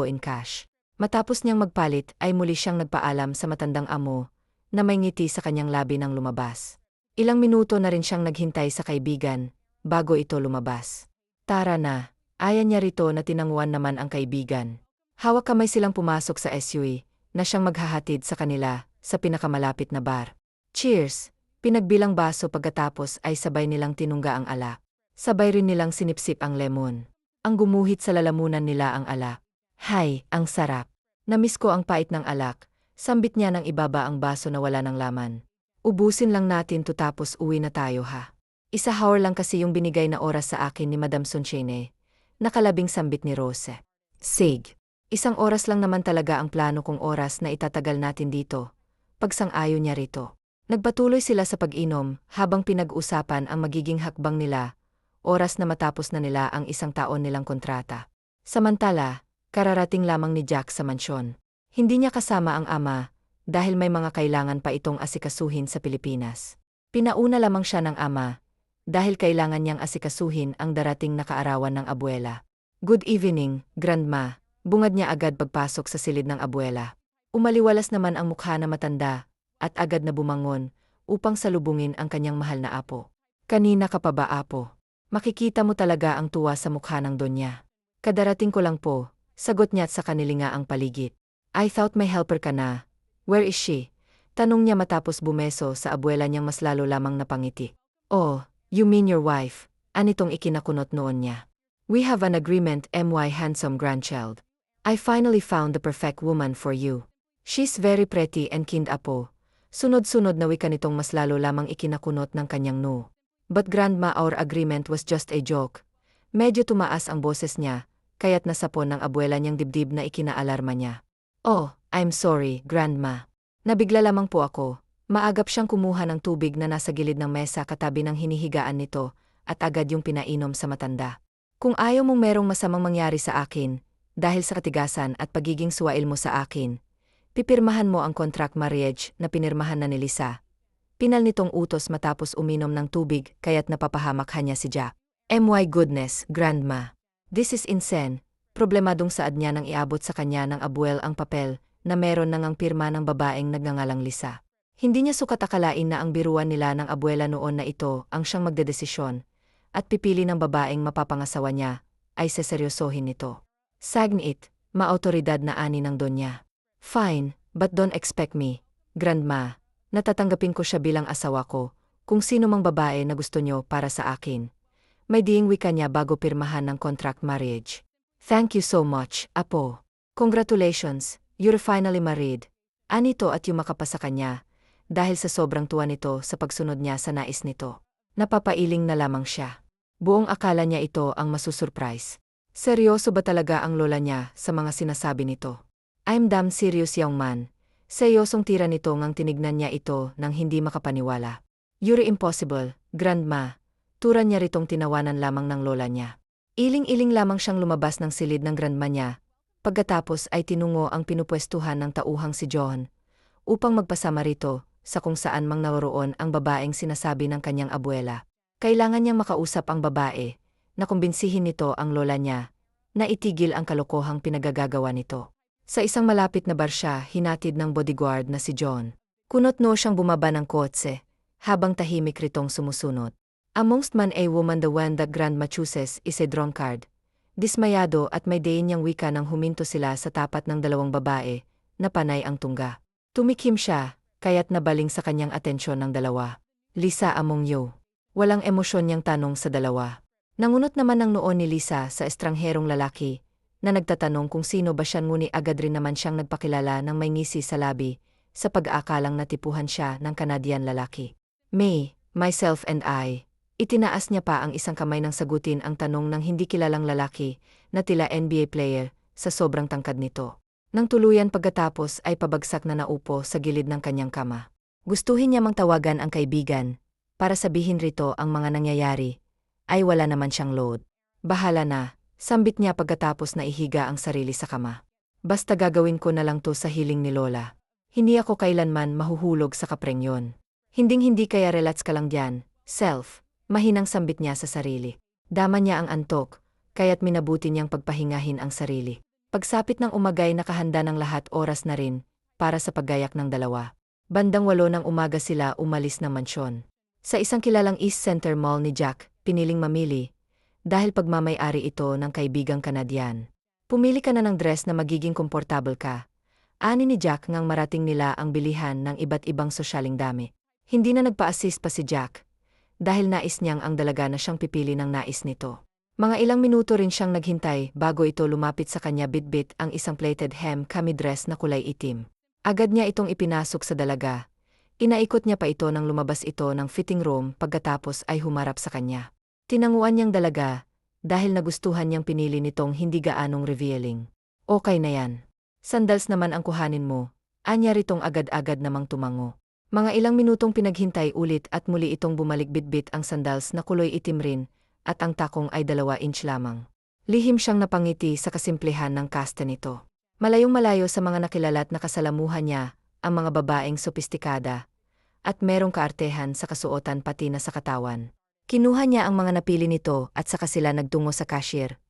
in cash. Matapos niyang magpalit ay muli siyang nagpaalam sa matandang amo, na may ngiti sa kanyang labi nang lumabas. Ilang minuto na rin siyang naghintay sa kaibigan, bago ito lumabas. Tara na, ayan niya rito na tinanguan naman ang kaibigan. Hawak kamay silang pumasok sa SUV, na siyang maghahatid sa kanila, sa pinakamalapit na bar. Cheers! Pinagbilang baso pagkatapos ay sabay nilang tinungga ang alak. Sabay rin nilang sinipsip ang lemon. Ang gumuhit sa lalamunan nila ang alak. Hay, ang sarap! Namiss ko ang pait ng alak. Sambit niya ng ibaba ang baso na wala ng laman. Ubusin lang natin to tapos uwi na tayo ha. 1 hour lang kasi yung binigay na oras sa akin ni Madam Sunshine. Nakalabing sambit ni Rose. Sig. 1 oras lang naman talaga ang plano kong oras na itatagal natin dito. Pagsang-ayon niya rito. Nagpatuloy sila sa pag-inom habang pinag-usapan ang magiging hakbang nila, oras na matapos na nila ang 1 taon nilang kontrata. Samantala, kararating lamang ni Jack sa mansyon. Hindi niya kasama ang ama, dahil may mga kailangan pa itong asikasuhin sa Pilipinas. Pinauna lamang siya ng ama, dahil kailangan niyang asikasuhin ang darating na kaarawan ng abuela. Good evening, Grandma, bungad niya agad pagpasok sa silid ng abuela. Umaliwalas naman ang mukha na matanda, at agad na bumangon, upang salubungin ang kanyang mahal na apo. Kanina ka pa ba apo? Makikita mo talaga ang tuwa sa mukha ng donya. Kadarating ko lang po, sagot niya at sa kanilinga ang paligid. I thought may helper ka na. Where is she? Tanong niya matapos bumeso sa abuela niyang mas lalo lamang napangiti. Oh, you mean your wife? Anitong ikinakunot noon niya. We have an agreement, my handsome grandchild. I finally found the perfect woman for you. She's very pretty and kind apo. Sunod-sunod na wika nitong mas lalo lamang ikinakunot ng kanyang no. But grandma, our agreement was just a joke. Medyo tumaas ang boses niya, kaya't nasapon ng abuela niyang dibdib na ikinaalarma niya. Oh, I'm sorry, grandma. Nabigla lamang po ako. Maagap siyang kumuha ng tubig na nasa gilid ng mesa katabi ng hinihigaan nito, at agad yung pinainom sa matanda. Kung ayaw mong merong masamang mangyari sa akin, dahil sa katigasan at pagiging suwail mo sa akin, pipirmahan mo ang contract marriage na pinirmahan na ni Lisa. Pinal nitong utos matapos uminom ng tubig kaya't napapahamak niya si Jack. My goodness, grandma. This is insane. Problemadong saad niya nang iabot sa kanya ng abuel ang papel na meron nang ang pirma ng babaeng nagngangalang Lisa. Hindi niya sukat akalain na ang biruan nila ng abuela noon na ito ang siyang magdedesisyon at pipili ng babaeng mapapangasawa niya ay seseryosohin nito. Sagnit, maautoridad na ani ng donya. Fine, but don't expect me, Grandma. Natatanggapin ko siya bilang asawa ko, kung sino mang babae na gusto niyo para sa akin. May diing wika niya bago pirmahan ng contract marriage. Thank you so much, Apo. Congratulations, you're finally married. Anito at yumakapa sa kanya, dahil sa sobrang tuwa nito sa pagsunod niya sa nais nito. Napapailing na lamang siya. Buong akala niya ito ang masusurprise. Seryoso ba talaga ang lola niya sa mga sinasabi nito? I'm damn serious young man. Seryosong tira nito ngang tinignan niya ito nang hindi makapaniwala. You're impossible, Grandma. Turan niya ritong tinawanan lamang ng lola niya. Iling-iling lamang siyang lumabas ng silid ng grandma niya. Pagkatapos ay tinungo ang pinupwestuhan ng tauhang si John upang magpasama rito sa kung saan mang naroon ang babaeng sinasabi ng kanyang abuela. Kailangan niyang makausap ang babae na kumbinsihin nito ang lola niya na itigil ang kalokohang pinagagagawa nito. Sa isang malapit na bar siya hinatid ng bodyguard na si John. Kunot-no siyang bumaba ng kotse habang tahimik ritong sumusunod. Amongst man a woman the one that grandma chooses is a drunkard. Dismayado at may dain niyang wika nang huminto sila sa tapat ng dalawang babae na panay ang tungga. Tumikim siya, kaya't nabaling sa kanyang atensyon ng dalawa. Lisa among you. Walang emosyon niyang tanong sa dalawa. Nangunot naman ang noon ni Lisa sa estrangherong lalaki na nagtatanong kung sino ba siya ngunit agad rin naman siyang nagpakilala ng may ngisi sa labi sa pag-aakalang natipuhan siya ng Canadian lalaki. Me, myself and I. Itinaas niya pa ang isang kamay nang sagutin ang tanong ng hindi kilalang lalaki na tila NBA player sa sobrang tangkad nito. Nang tuluyan pagkatapos ay pabagsak na naupo sa gilid ng kanyang kama. Gustuhin niya mang tawagan ang kaibigan para sabihin rito ang mga nangyayari ay wala naman siyang load. Bahala na, sambit niya pagkatapos na ihiga ang sarili sa kama. Basta gagawin ko na lang to sa hiling ni Lola. Hindi ako kailanman mahuhulog sa kapreng yon. Hinding-hindi kaya relax ka lang diyan, self. Mahinang sambit niya sa sarili. Dama niya ang antok, kaya't minabuti niyang pagpahingahin ang sarili. Pagsapit ng umagay nakahanda ng lahat oras na rin, para sa paggayak ng dalawa. Bandang 8 ng umaga sila umalis ng mansyon. Sa isang kilalang East Center Mall ni Jack, piniling mamili, dahil pagmamay-ari ito ng kaibigang Canadian. Pumili ka na ng dress na magiging komportable ka. Ani ni Jack ngang marating nila ang bilihan ng iba't ibang sosyaling dami. Hindi na nagpa-assist pa si Jack, dahil nais niyang ang dalaga na siyang pipili ng nais nito. Mga ilang minuto rin siyang naghintay bago ito lumapit sa kanya bit-bit ang isang plated hem cami dress na kulay itim. Agad niya itong ipinasok sa dalaga. Inaikot niya pa ito nang lumabas ito ng fitting room pagkatapos ay humarap sa kanya. Tinanguan niyang dalaga dahil nagustuhan niyang pinili nitong hindi gaanong revealing. Okay na yan. Sandals naman ang kuhanin mo. Anya ritong agad-agad namang tumango. Mga ilang minutong pinaghintay ulit at muli itong bumalik bitbit ang sandals na kulay itim rin at ang takong ay 2 inch lamang. Lihim siyang napangiti sa kasimplehan ng kasta nito. Malayong malayo sa mga nakilala at nakasalamuhan niya ang mga babaeng sopistikada at merong kaartehan sa kasuotan pati na sa katawan. Kinuha niya ang mga napili nito at saka sila nagtungo sa cashier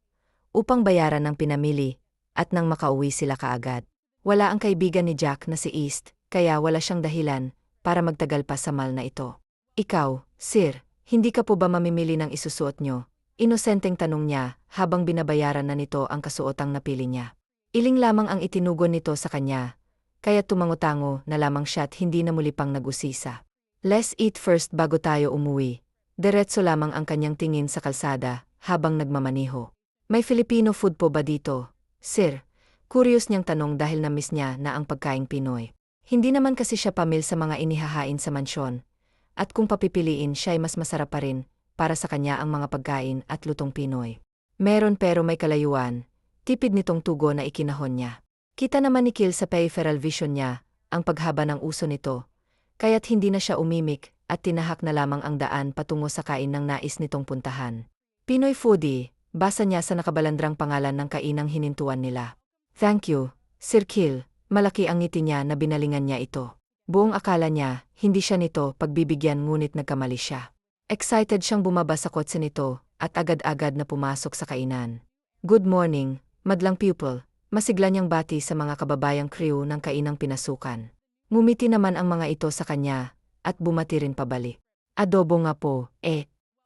upang bayaran ng pinamili at nang makauwi sila kaagad. Wala ang kaibigan ni Jack na si East kaya wala siyang dahilan para magtagal pa sa mall na ito. Ikaw, sir, hindi ka po ba mamimili ng isusuot nyo? Inosenteng tanong niya habang binabayaran na nito ang kasuotang napili niya. Iling lamang ang itinugon nito sa kanya, kaya tumango-tango na lamang siya at hindi na muli pang nag-usisa. Let's eat first bago tayo umuwi. Diretso lamang ang kanyang tingin sa kalsada habang nagmamaniho. May Filipino food po ba dito, sir? Curious niyang tanong dahil na-miss niya na ang pagkaing Pinoy. Hindi naman kasi siya pamil sa mga inihahain sa mansyon, at kung papipiliin siya ay mas masarap pa rin para sa kanya ang mga pagkain at lutong Pinoy. Meron pero may kalayuan, tipid nitong tugo na ikinahon niya. Kita naman ni Kill sa peripheral vision niya ang paghaba ng uso nito, kaya't hindi na siya umimik at tinahak na lamang ang daan patungo sa kain ng nais nitong puntahan. Pinoy foodie, basa niya sa nakabalandrang pangalan ng kainang hinintuan nila. Thank you, Sir Kill. Malaki ang ngiti niya na binalingan niya ito. Buong akala niya, hindi siya nito pagbibigyan ngunit nagkamali siya. Excited siyang bumaba sa kotse nito at agad-agad na pumasok sa kainan. Good morning, madlang pupil. Masigla niyang bati sa mga kababayang crew ng kainang pinasukan. Ngumiti naman ang mga ito sa kanya, at bumati rin pabalik. Adobo nga po,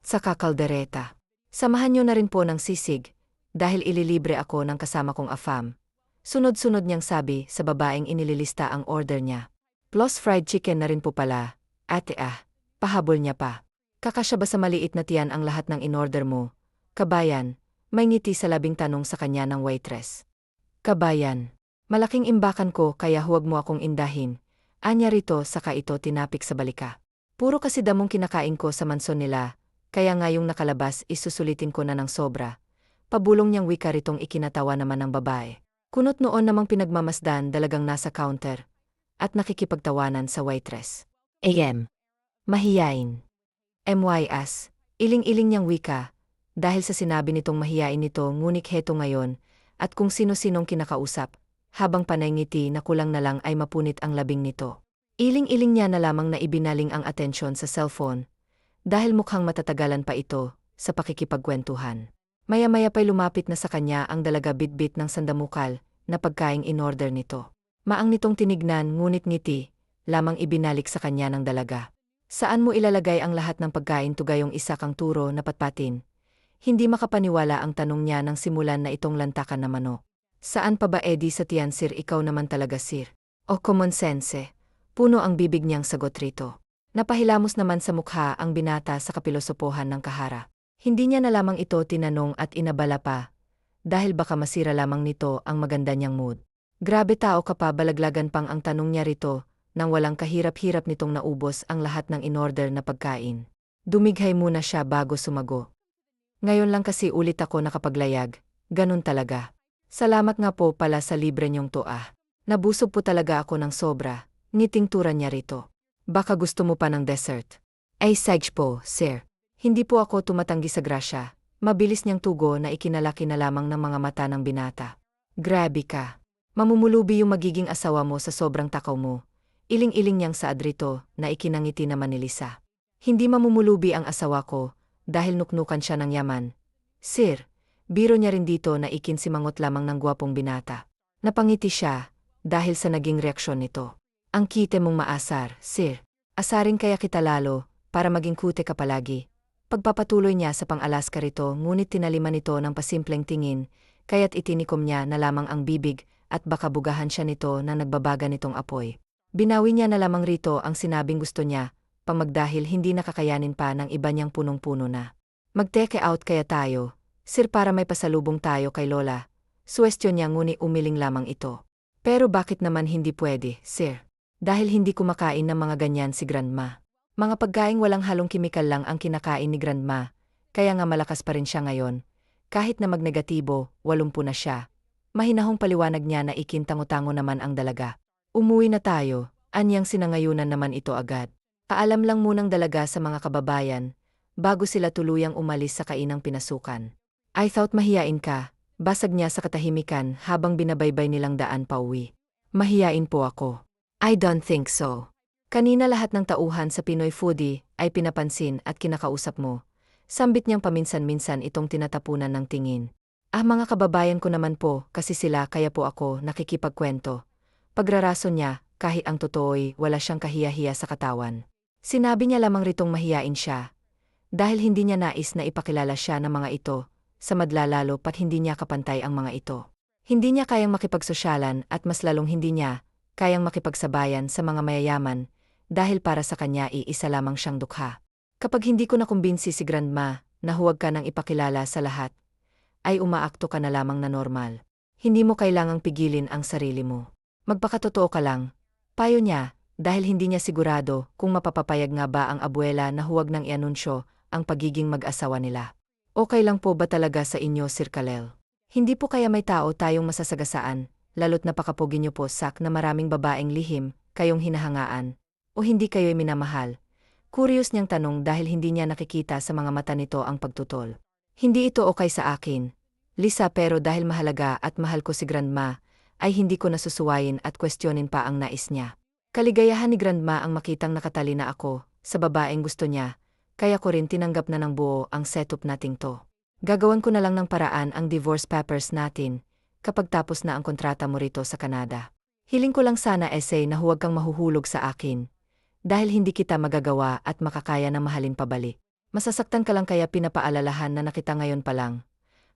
saka kaldereta. Samahan niyo na rin po ng sisig, dahil ililibre ako ng kasama kong afam. Sunod-sunod niyang sabi sa babaeng inililista ang order niya. Plus fried chicken na rin po pala, ate pahabol niya pa. Kakasya ba sa maliit na tiyan ang lahat ng inorder mo? Kabayan, may ngiti sa labing tanong sa kanya ng waitress. Kabayan, malaking imbakan ko kaya huwag mo akong indahin. Anya rito saka ito tinapik sa balika. Puro kasi damong kinakain ko sa manson nila, kaya ngayong nakalabas isusulitin ko na ng sobra. Pabulong niyang wika ritong ikinatawa naman ng babae. Kunot noon namang pinagmamasdan dalagang nasa counter, at nakikipagtawanan sa waitress. Mahiyain. MYS, iling-iling niyang wika, dahil sa sinabi nitong mahiyain nito ngunit heto ngayon, at kung sino-sinong kinakausap, habang panay ngiti na kulang na lang ay mapunit ang labing nito. Iling-iling niya na lamang na ibinaling ang atensyon sa cellphone, dahil mukhang matatagalan pa ito sa pakikipagkwentuhan. Maya-maya pa'y lumapit na sa kanya ang dalaga bitbit ng sandamukal na pagkaing in-order nito. Maang nitong tinignan ngunit ngiti, lamang ibinalik sa kanya ng dalaga. Saan mo ilalagay ang lahat ng pagkain tugayong isa kang turo na patpatin? Hindi makapaniwala ang tanong niya nang simulan na itong lantakan na manok. Saan pa ba edi sa tiyan sir ikaw naman talaga sir? O common sense, puno ang bibig niyang sagot rito. Napahilamos naman sa mukha ang binata sa kapilosopohan ng kahara. Hindi niya na lamang ito tinanong at inabala pa, dahil baka masira lamang nito ang maganda niyang mood. Grabe tao ka pa balaglagan pang ang tanong niya rito, nang walang kahirap-hirap nitong naubos ang lahat ng inorder na pagkain. Dumighay muna siya bago sumago. Ngayon lang kasi ulit ako nakapaglayag, ganun talaga. Salamat nga po pala sa libre niyong to Nabusog po talaga ako ng sobra, ngiting tura niya rito. Baka gusto mo pa ng dessert. Ay sige po, sir. Hindi po ako tumatanggi sa grasya. Mabilis niyang tugo na ikinalaki na lamang ng mga mata ng binata. Grabe ka. Mamumulubi yung magiging asawa mo sa sobrang takaw mo. Iling-iling niyang saad rito na ikinangiti naman ni Lisa. Hindi mamumulubi ang asawa ko, dahil nuknukan siya ng yaman. Sir, biro niya rin dito na ikinsimangot lamang ng gwapong binata. Napangiti siya, dahil sa naging reaksyon nito. Ang kite mong maasar, sir. Asarin kaya kita lalo, para maging kute ka palagi. Pagpapatuloy niya sa pang-Alaska rito ngunit tinaliman nito ng pasimpleng tingin, kaya't itinikom niya na lamang ang bibig at baka bugahan siya nito na nagbabaga nitong apoy. Binawi niya na lamang rito ang sinabing gusto niya, pamagdahil hindi nakakayanin pa ng iba niyang punong-puno na. Mag-take out kaya tayo, sir para may pasalubong tayo kay Lola. Suwestyon niya ngunit umiling lamang ito. Pero bakit naman hindi pwede, sir? Dahil hindi kumakain ng mga ganyan si Grandma. Mga pagkaing walang halong kimikal lang ang kinakain ni Grandma, kaya nga malakas pa rin siya ngayon. Kahit na magnegatibo, 80 na siya. Mahinahong paliwanag niya na ikintango-tango naman ang dalaga. Umuwi na tayo, anyang sinangayunan naman ito agad. Paalam lang munang dalaga sa mga kababayan, bago sila tuluyang umalis sa kainang pinasukan. I thought mahiyain ka, basag niya sa katahimikan habang binabaybay nilang daan pauwi. Mahiyain po ako. I don't think so. Kanina lahat ng tauhan sa Pinoy Foodie ay pinapansin at kinakausap mo. Sambit niyang paminsan-minsan itong tinatapunan ng tingin. Mga kababayan ko naman po kasi sila kaya po ako nakikipagkwento. Pagrarason niya, kahit ang totoo'y wala siyang kahiya-hiya sa katawan. Sinabi niya lamang ritong mahiyain siya. Dahil hindi niya nais na ipakilala siya ng mga ito, sa madlalalo pat hindi niya kapantay ang mga ito. Hindi niya kayang makipagsosyalan at mas lalong hindi niya kayang makipagsabayan sa mga mayayaman, dahil para sa kanya iisa lamang siyang dukha. Kapag hindi ko nakumbinsi si Grandma na huwag ka nang ipakilala sa lahat, ay umaakto ka na lamang na normal. Hindi mo kailangang pigilin ang sarili mo. Magpakatotoo ka lang. Payo niya, dahil hindi niya sigurado kung mapapapayag nga ba ang abuela na huwag nang ianunsyo ang pagiging mag-asawa nila. Okay lang po ba talaga sa inyo, Sir Kalel? Hindi po kaya may tao tayong masasagasaan, lalo't napakapogi niyo po sak na maraming babaeng lihim, kayong hinahangaan. O hindi kayo'y minamahal? Curious niyang tanong dahil hindi niya nakikita sa mga mata nito ang pagtutol. Hindi ito okay sa akin, Lisa, pero dahil mahalaga at mahal ko si Grandma, ay hindi ko nasusuwayin at kwestiyonin pa ang nais niya. Kaligayahan ni Grandma ang makitang nakatalina ako sa babaeng gusto niya, kaya ko rin tinanggap na ng buo ang setup nating to. Gagawan ko na lang ng paraan ang divorce papers natin, kapag tapos na ang kontrata mo rito sa Canada. Hiling ko lang sana essay na huwag kang mahuhulog sa akin. Dahil hindi kita magagawa at makakaya na mahalin pabalik. Masasaktan ka lang kaya pinapaalalahan na nakita ngayon pa lang.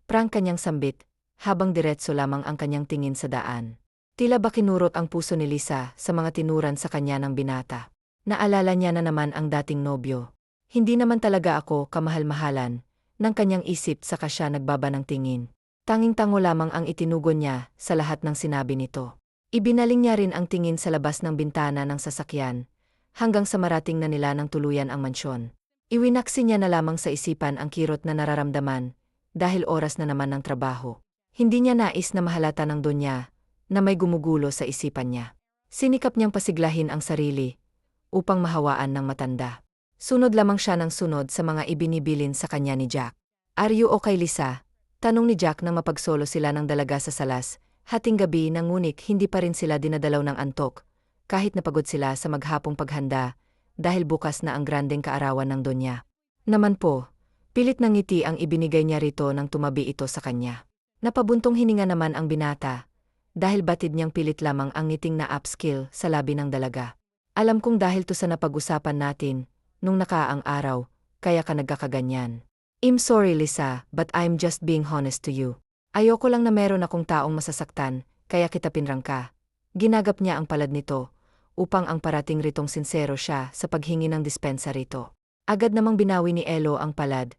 Prang kanyang sambit, habang diretso lamang ang kanyang tingin sa daan. Tila ba kinurot ang puso ni Lisa sa mga tinuran sa kanya ng binata. Naalala niya na naman ang dating nobyo. Hindi naman talaga ako kamahal-mahalan, ng kanyang isip saka siya nagbaba ng tingin. Tanging-tango lamang ang itinugon niya sa lahat ng sinabi nito. Ibinaling niya rin ang tingin sa labas ng bintana ng sasakyan, hanggang sa marating na nila ng tuluyan ang mansyon. Iwinaksi niya na lamang sa isipan ang kirot na nararamdaman, dahil oras na naman ng trabaho. Hindi niya nais na mahalata ng donya, na may gumugulo sa isipan niya. Sinikap niyang pasiglahin ang sarili, upang mahawaan ng matanda. Sunod lamang siya ng sunod sa mga ibinibilin sa kanya ni Jack. "Are you okay, Lisa?" Tanong ni Jack nang mapagsolo sila ng dalaga sa salas, hating gabi na ngunit hindi pa rin sila dinadalaw ng antok, kahit napagod sila sa maghapong paghanda, dahil bukas na ang grandeng kaarawan ng donya. Naman po, pilit ng ngiti ang ibinigay niya rito nang tumabi ito sa kanya. Napabuntong hininga naman ang binata, dahil batid niyang pilit lamang ang ngiting na upskill sa labi ng dalaga. "Alam kong dahil to sa napag-usapan natin, nung nakaang araw, kaya ka nagkakaganyan. I'm sorry, Lisa, but I'm just being honest to you. Ayoko lang na meron akong taong masasaktan, kaya kita pinrangka." Ginagap niya ang palad nito, upang ang parating ritong sinsero siya sa paghingi ng dispensa rito. Agad namang binawi ni Elo ang palad,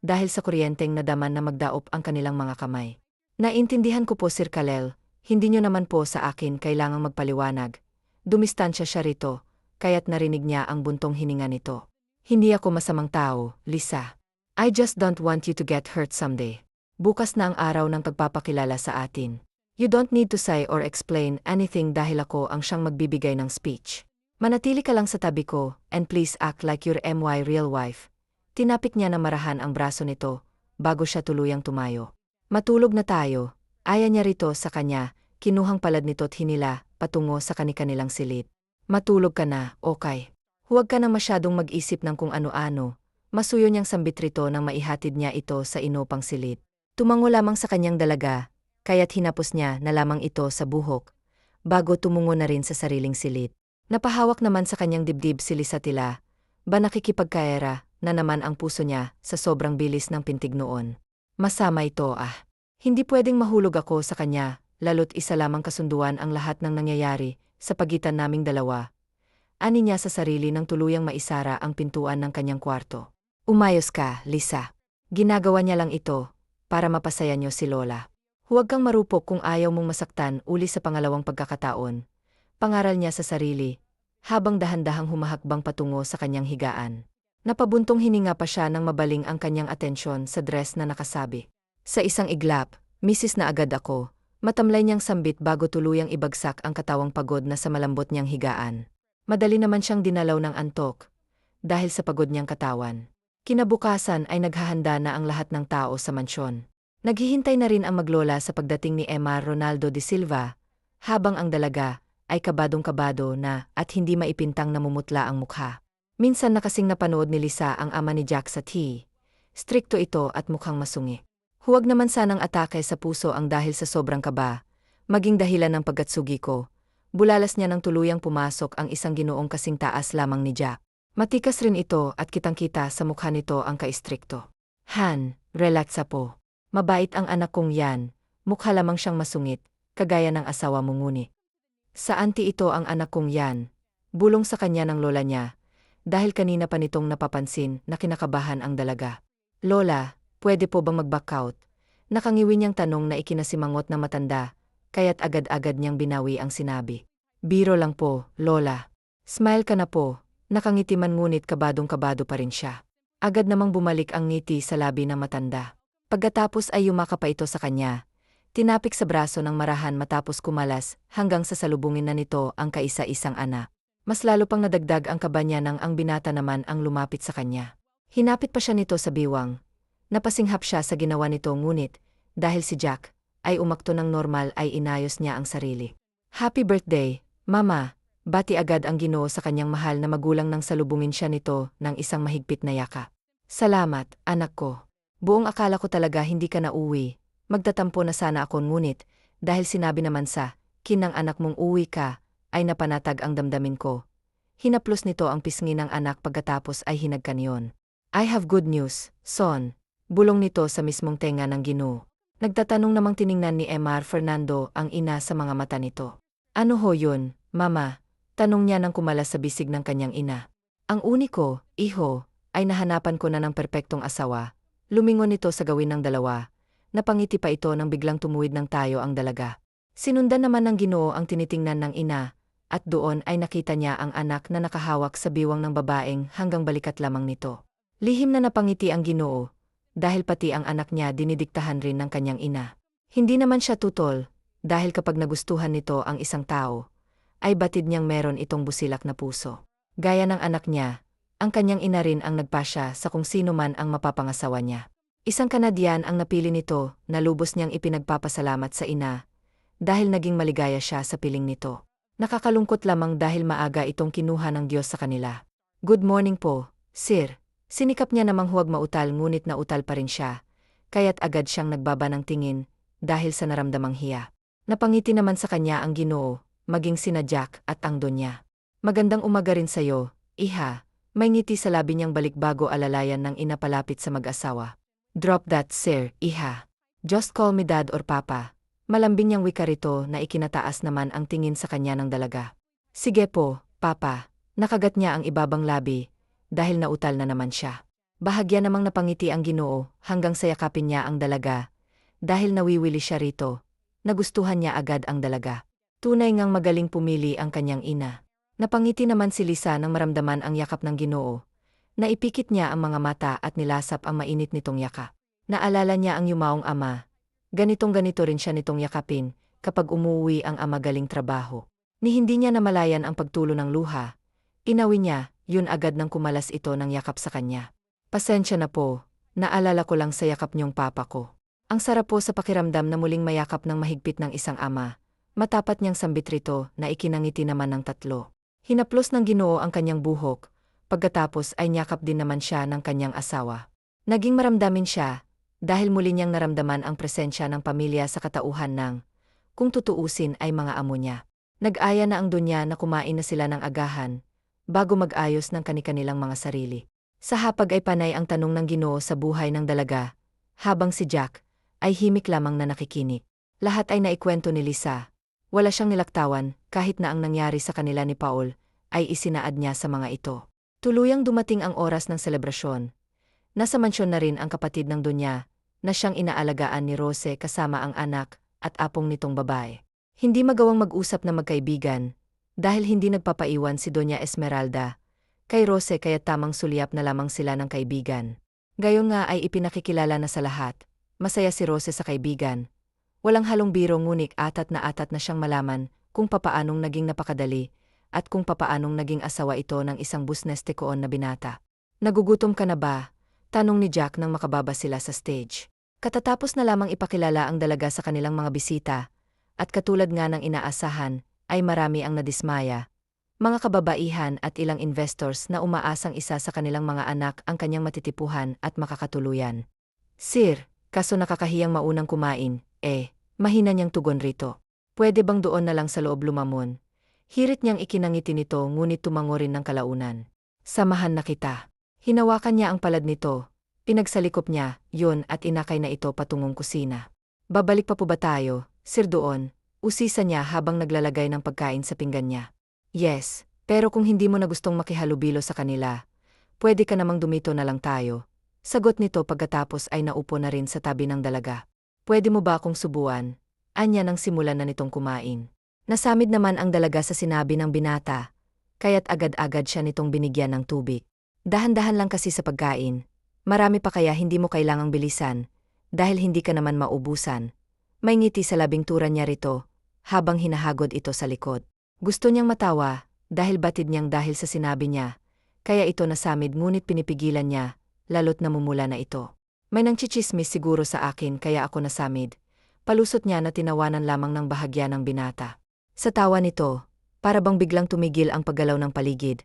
dahil sa kuryenteng nadaman na magdaop ang kanilang mga kamay. "Naintindihan ko po, Sir Kalel, hindi nyo naman po sa akin kailangang magpaliwanag." Dumistansya siya rito, kaya't narinig niya ang buntong hininga nito. "Hindi ako masamang tao, Lisa. I just don't want you to get hurt someday. Bukas na ang araw ng pagpapakilala sa atin. You don't need to say or explain anything dahil ako ang siyang magbibigay ng speech. Manatili ka lang sa tabi ko, and please act like you're my real wife." Tinapik niya na marahan ang braso nito, bago siya tuluyang tumayo. "Matulog na tayo." Aya niya rito sa kanya, kinuhang palad nito't hinila, patungo sa kani-kanilang silid. "Matulog ka na, okay? Huwag ka nang masyadong mag-isip ng kung ano-ano." Masuyo niyang sambit rito nang maihatid niya ito sa inupang silid. Tumango lamang sa kanyang dalaga, kaya't hinapos niya na lamang ito sa buhok, bago tumungo na rin sa sariling silid. Napahawak naman sa kanyang dibdib si Lisa tila, ba nakikipagkaera na naman ang puso niya sa sobrang bilis ng pintig noon. Masama ito Hindi pwedeng mahulog ako sa kanya, lalo't isa lamang kasunduan ang lahat ng nangyayari sa pagitan naming dalawa. Ani niya sa sarili nang tuluyang maisara ang pintuan ng kanyang kwarto. "Umayos ka, Lisa. Ginagawa niya lang ito para mapasaya niyo si Lola. Huwag kang marupok kung ayaw mong masaktan uli sa pangalawang pagkakataon." Pangaral niya sa sarili, habang dahan-dahang humahakbang patungo sa kanyang higaan. Napabuntong hininga pa siya nang mabaling ang kanyang atensyon sa dress na nakasabi. Sa isang iglap, "Misis na agad ako." Matamlay niyang sambit bago tuluyang ibagsak ang katawang pagod na sa malambot niyang higaan. Madali naman siyang dinalaw ng antok, dahil sa pagod niyang katawan. Kinabukasan ay naghahanda na ang lahat ng tao sa mansyon. Naghihintay na rin ang maglola sa pagdating ni Emma Ronaldo de Silva, habang ang dalaga ay kabadong-kabado na at hindi maipintang namumutla ang mukha. Minsan na kasing napanood ni Lisa ang ama ni Jack sa tea. Strikto ito at mukhang masungi. Huwag naman sanang atake sa puso ang dahil sa sobrang kaba, maging dahilan ng pagkatsugi ko. Bulalas niya nang tuluyang pumasok ang isang ginoong kasing taas lamang ni Jack. Matikas rin ito at kitang-kita sa mukha nito ang kaistrikto. "Han, relax po. Mabait ang anak kong yan." Mukha lamang siyang masungit, kagaya ng asawa mo ngunit. "Sa auntie ito ang anak kong yan." Bulong sa kanya ng lola niya, dahil kanina pa nitong napapansin na kinakabahan ang dalaga. "Lola, pwede po bang mag-back out?" Nakangiwi niyang tanong na ikinasimangot na matanda, kaya't agad-agad niyang binawi ang sinabi. "Biro lang po, Lola." "Smile ka na po." Nakangiti man ngunit kabadong-kabado pa rin siya. Agad namang bumalik ang ngiti sa labi ng matanda. Pagkatapos ay yumaka pa ito sa kanya. Tinapik sa braso ng marahan matapos kumalas hanggang sa salubungin na nito ang kaisa-isang anak. Mas lalo pang nadagdag ang kaba niya nang ang binata naman ang lumapit sa kanya. Hinapit pa siya nito sa biwang. Napasinghap siya sa ginawa nito ngunit, dahil si Jack ay umakto ng normal ay inayos niya ang sarili. "Happy birthday, Mama!" Bati agad ang Ginoo sa kanyang mahal na magulang nang salubungin siya nito ng isang mahigpit na yaka. "Salamat, anak ko. Buong akala ko talaga hindi ka na uwi. Magtatampo na sana ako ngunit, dahil sinabi naman sa kin ng anak mong uwi ka, ay napanatag ang damdamin ko. Hinaplos nito ang pisngi ng anak pagkatapos ay hinagkan yon. I have good news, son. Bulong nito sa mismong tenga ng Ginoo. Nagtatanong namang tiningnan ni Mr. Fernando ang ina sa mga mata nito. Ano ho yun, mama? Tanong niya nang kumalas sa bisig ng kanyang ina. Ang uniko, iho, ay nahanapan ko na ng perpektong asawa. Lumingon nito sa gawin ng dalawa. Napangiti pa ito nang biglang tumuwid ng tayo ang dalaga. Sinundan naman ng Ginoo ang tinitingnan ng ina, at doon ay nakita niya ang anak na nakahawak sa biwang ng babaeng hanggang balikat lamang nito. Lihim na napangiti ang Ginoo, dahil pati ang anak niya dinidiktahan rin ng kanyang ina. Hindi naman siya tutol, dahil kapag nagustuhan nito ang isang tao, ay batid niyang meron itong busilak na puso. Gaya ng anak niya, ang kanyang ina rin ang nagpasya sa kung sino man ang mapapangasawa niya. Isang Kanadyan ang napili nito na lubos niyang ipinagpapasalamat sa ina, dahil naging maligaya siya sa piling nito. Nakakalungkot lamang dahil maaga itong kinuha ng Diyos sa kanila. Good morning po, sir. Sinikap niya namang huwag mautal ngunit nautal pa rin siya, kaya't agad siyang nagbaba ng tingin, dahil sa naramdamang hiya. Napangiti naman sa kanya ang Ginoo, maging sina Jack at ang Donya. Magandang umaga rin sa'yo, iha. May ngiti sa labi niyang balik bago alalayan ng ina palapit sa mag-asawa. Drop that, sir, iha. Just call me dad or papa. Malambing niyang wika rito na ikinataas naman ang tingin sa kanya ng dalaga. Sige po, papa. Nakagat niya ang ibabang labi, dahil nautal na naman siya. Bahagya namang napangiti ang Ginoo hanggang sayakapin niya ang dalaga, dahil nawiwili siya rito. Nagustuhan niya agad ang dalaga. Tunay ngang magaling pumili ang kanyang ina. Napangiti naman si Lisa nang maramdaman ang yakap ng Ginoo. Naipikit niya ang mga mata at nilasap ang mainit nitong yakap. Naalala niya ang yumaong ama. Ganitong-ganito rin siya nitong yakapin kapag umuwi ang ama galing trabaho. Ni hindi niya namalayan ang pagtulo ng luha. Inawi niya, yun agad nang kumalas ito ng yakap sa kanya. Pasensya na po, naalala ko lang sa yakap niyong papa ko. Ang sarap po sa pakiramdam na muling mayakap ng mahigpit ng isang ama. Matapat niyang sambit rito na ikinangiti naman ng tatlo. Hinaplos ng Ginoo ang kanyang buhok, pagkatapos ay niyakap din naman siya ng kanyang asawa. Naging maramdamin siya, dahil muli niyang naramdaman ang presensya ng pamilya sa katauhan ng, kung tutuusin ay mga amo niya. Nag-aya na ang Donya na kumain na sila ng agahan, bago mag-ayos ng kani-kanilang mga sarili. Sa hapag ay panay ang tanong ng Ginoo sa buhay ng dalaga, habang si Jack ay himik lamang na nakikinig. Lahat ay naikwento ni Lisa. Wala siyang nilaktawan, kahit na ang nangyari sa kanila ni Paul, ay isinaad niya sa mga ito. Tuluyang dumating ang oras ng selebrasyon. Nasa mansyon na rin ang kapatid ng Donya, na siyang inaalagaan ni Rose kasama ang anak at apong nitong babae. Hindi magawang mag-usap na magkaibigan, dahil hindi nagpapaiwan si Doña Esmeralda kay Rose kaya tamang sulyap na lamang sila ng kaibigan. Gayon nga ay ipinakikilala na sa lahat, masaya si Rose sa kaibigan. Walang halong biro ngunit atat na siyang malaman kung papaanong naging napakadali at kung papaanong naging asawa ito ng isang busnestekoon na binata. Nagugutom ka na ba? Tanong ni Jack nang makababa sila sa stage. Katatapos na lamang ipakilala ang dalaga sa kanilang mga bisita, at katulad nga ng inaasahan, ay marami ang nadismaya. Mga kababaihan at ilang investors na umaasang isa sa kanilang mga anak ang kanyang matitipuhan at makakatuluyan. Sir, kaso nakakahiyang maunang kumain, mahina niyang tugon rito. Pwede bang doon na lang sa loob lumamon? Hirit niyang ikinangiti nito ngunit tumango rin ng kalaunan. Samahan na kita. Hinawakan niya ang palad nito. Pinagsalikop niya, yun at inakay na ito patungong kusina. Babalik pa po ba tayo, sir doon? Usisa niya habang naglalagay ng pagkain sa pinggan niya. Yes, pero kung hindi mo na gustong makihalubilo sa kanila, pwede ka namang dumito na lang tayo. Sagot nito pagkatapos ay naupo na rin sa tabi ng dalaga. Pwede mo ba akong subuan? Anya nang simulan na nitong kumain. Nasamid naman ang dalaga sa sinabi ng binata, kaya't agad-agad siya nitong binigyan ng tubig. Dahan-dahan lang kasi sa pagkain. Marami pa kaya hindi mo kailangang bilisan, dahil hindi ka naman maubusan. May ngiti sa labing tura niya rito, habang hinahagod ito sa likod. Gusto niyang matawa, dahil batid niyang dahil sa sinabi niya, kaya ito nasamid ngunit pinipigilan niya, lalo't namumula na ito. May nangchichismis siguro sa akin kaya ako nasamid. Palusot niya na tinawanan lamang ng bahagya ng binata. Sa tawa nito, para bang biglang tumigil ang paggalaw ng paligid,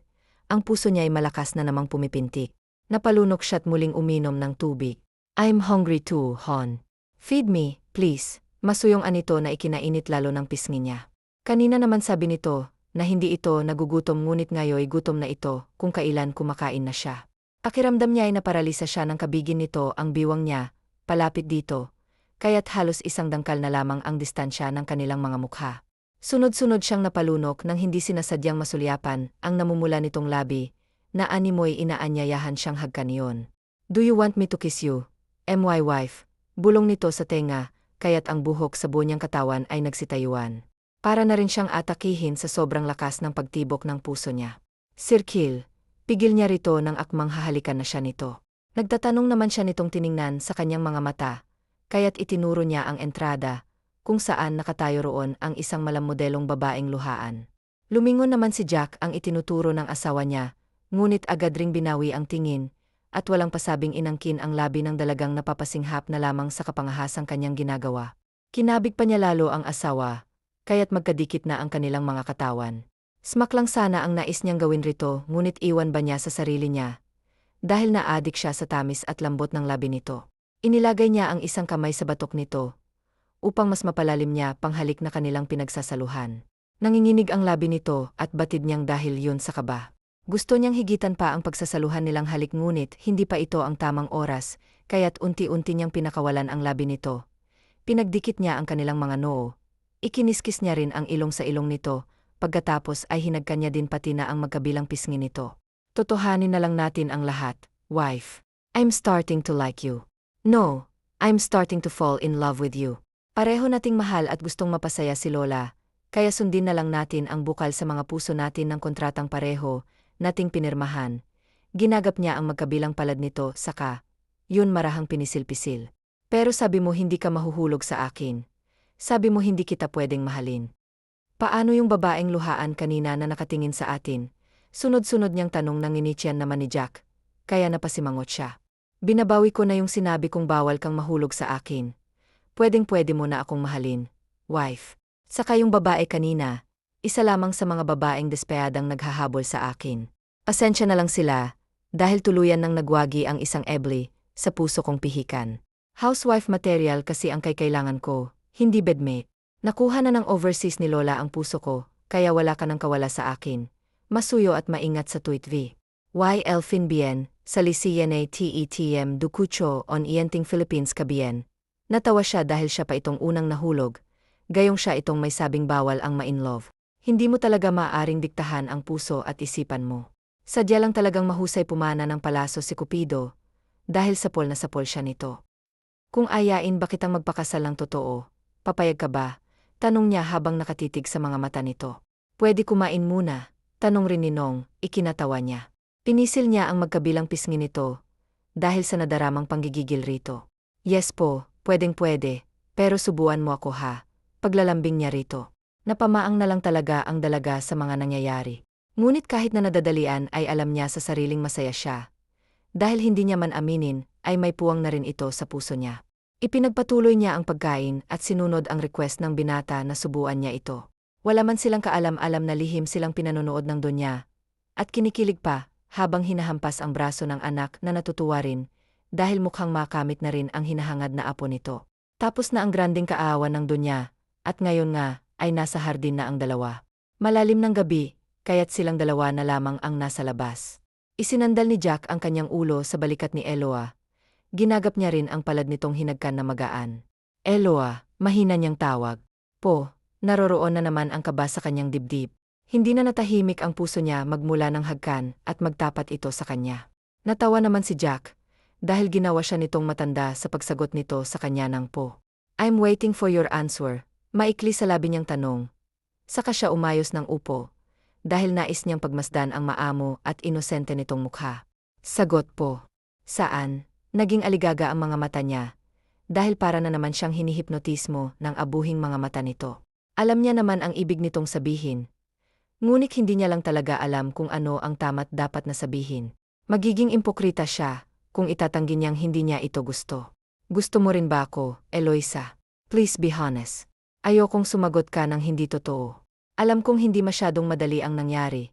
ang puso niya ay malakas na namang pumipintik. Napalunok siya't muling uminom ng tubig. I'm hungry too, Hon. Feed me, please. Masuyong anito na ikinainit lalo ng pisngi niya. Kanina naman sabi nito na hindi ito nagugutom ngunit ngayoy gutom na ito kung kailan kumakain na siya. Pakiramdam niya ay naparalisa siya ng kabigin nito ang biwang niya, palapit dito, kaya't halos isang dangkal na lamang ang distansya ng kanilang mga mukha. Sunod-sunod siyang napalunok nang hindi sinasadyang masulyapan ang namumula nitong labi, na animoy inaanyayahan siyang hagkaniyon. Do you want me to kiss you? My wife. Bulong nito sa tenga, kaya't ang buhok sa buo niyang katawan ay nagsitayuan. Para na rin siyang atakihin sa sobrang lakas ng pagtibok ng puso niya. Sir Kill, pigil niya rito nang akmang hahalikan na siya nito. Nagtatanong naman siya nitong tiningnan sa kanyang mga mata, kaya't itinuro niya ang entrada, kung saan nakatayo roon ang isang malamodelong babaeng luhaan. Lumingon naman si Jack ang itinuturo ng asawa niya, ngunit agad ring binawi ang tingin, at walang pasabing inangkin ang labi ng dalagang napapasinghap na lamang sa kapangahasang kanyang ginagawa. Kinabig pa niya lalo ang asawa, kaya't magkadikit na ang kanilang mga katawan. Smack lang sana ang nais niyang gawin rito ngunit iwan ba niya sa sarili niya? Dahil naadik siya sa tamis at lambot ng labi nito. Inilagay niya ang isang kamay sa batok nito, upang mas mapalalim niya panghalik na kanilang pinagsasaluhan. Nanginginig ang labi nito at batid niyang dahil yun sa kaba. Gusto niyang higitan pa ang pagsasaluhan nilang halik ngunit hindi pa ito ang tamang oras, kaya't unti-unti niyang pinakawalan ang labi nito. Pinagdikit niya ang kanilang mga noo. Ikiniskis niya rin ang ilong sa ilong nito, pagkatapos ay hinagkan niya din pati na ang magkabilang pisngi nito. Totohanin na lang natin ang lahat, wife. I'm starting to like you. No, I'm starting to fall in love with you. Pareho nating mahal at gustong mapasaya si Lola, kaya sundin na lang natin ang bukal sa mga puso natin ng kontratang pareho, nating pinirmahan. Ginagap niya ang magkabilang palad nito, saka, yun marahang pinisil-pisil. Pero sabi mo hindi ka mahuhulog sa akin. Sabi mo hindi kita pwedeng mahalin. Paano yung babaeng luhaan kanina na nakatingin sa atin? Sunod-sunod niyang tanong ng initian naman ni Jack, kaya napasimangot siya. Binabawi ko na yung sinabi kong bawal kang mahulog sa akin. Pwedeng-pwede mo na akong mahalin, wife. Saka yung babae kanina, isa lamang sa mga babaeng despeyadang naghahabol sa akin. Pasensya na lang sila, dahil tuluyan nang nagwagi ang isang ebli sa puso kong pihikan. Housewife material kasi ang kailangan ko, hindi bedmate. Nakuha na ng overseas ni Lola ang puso ko, kaya wala ka nang kawala sa akin. Masuyo at maingat sa tuwit v. Y. Elfin bien, sa Lisiene Tetm Ducucho on Ienting Philippines kabien. Natawa siya dahil siya pa itong unang nahulog, gayong siya itong may sabing bawal ang ma-in-love. Hindi mo talaga maaaring diktahan ang puso at isipan mo. Sadya lang talagang mahusay pumana ng palaso si Cupido, dahil sapol na sapol siya nito. Kung ayain ba kitang magpakasal ng totoo, papayag ka ba? Tanong niya habang nakatitig sa mga mata nito. Pwede kumain muna, tanong rin ni Nong, ikinatawa niya. Pinisil niya ang magkabilang pisngi nito, dahil sa nadaramang panggigigil rito. Yes po, pwedeng-pwede, pero subuan mo ako ha, paglalambing niya rito. Napamaang na lang talaga ang dalaga sa mga nangyayari. Ngunit kahit na nadadalian ay alam niya sa sariling masaya siya. Dahil hindi niya man aminin, ay may puwang na rin ito sa puso niya. Ipinagpatuloy niya ang pagkain at sinunod ang request ng binata na subuan niya ito. Wala man silang kaalam-alam na lihim silang pinanonood ng donya, at kinikilig pa habang hinahampas ang braso ng anak na natutuwa rin, dahil mukhang makamit na rin ang hinahangad na apo nito. Tapos na ang granding kaawan ng donya, at ngayon nga ay nasa hardin na ang dalawa. Malalim ng gabi, kaya't silang dalawa na lamang ang nasa labas. Isinandal ni Jack ang kanyang ulo sa balikat ni Eloa. Ginagap niya rin ang palad nitong hinagkan na magaan. Eloa, mahina niyang tawag. Po, naroroon na naman ang kaba sa kanyang dibdib. Hindi na natahimik ang puso niya magmula ng hagkan at magtapat ito sa kanya. Natawa naman si Jack, dahil ginawa siya nitong matanda sa pagsagot nito sa kanya ng po. I'm waiting for your answer, maikli sa labi niyang tanong. Saka siya umayos ng upo, dahil nais niyang pagmasdan ang maamo at inosente nitong mukha. Sagot po. Saan? Naging aligaga ang mga mata niya, dahil para na naman siyang hinihipnotismo ng abuhing mga mata nito. Alam niya naman ang ibig nitong sabihin. Ngunit hindi niya lang talaga alam kung ano ang tama't dapat na sabihin. Magiging impokrita siya kung itatanggi niyang hindi niya ito gusto. Gusto mo rin ba ako, Eloisa? Please be honest. Ayokong sumagot ka ng hindi totoo. Alam kong hindi masyadong madali ang nangyari,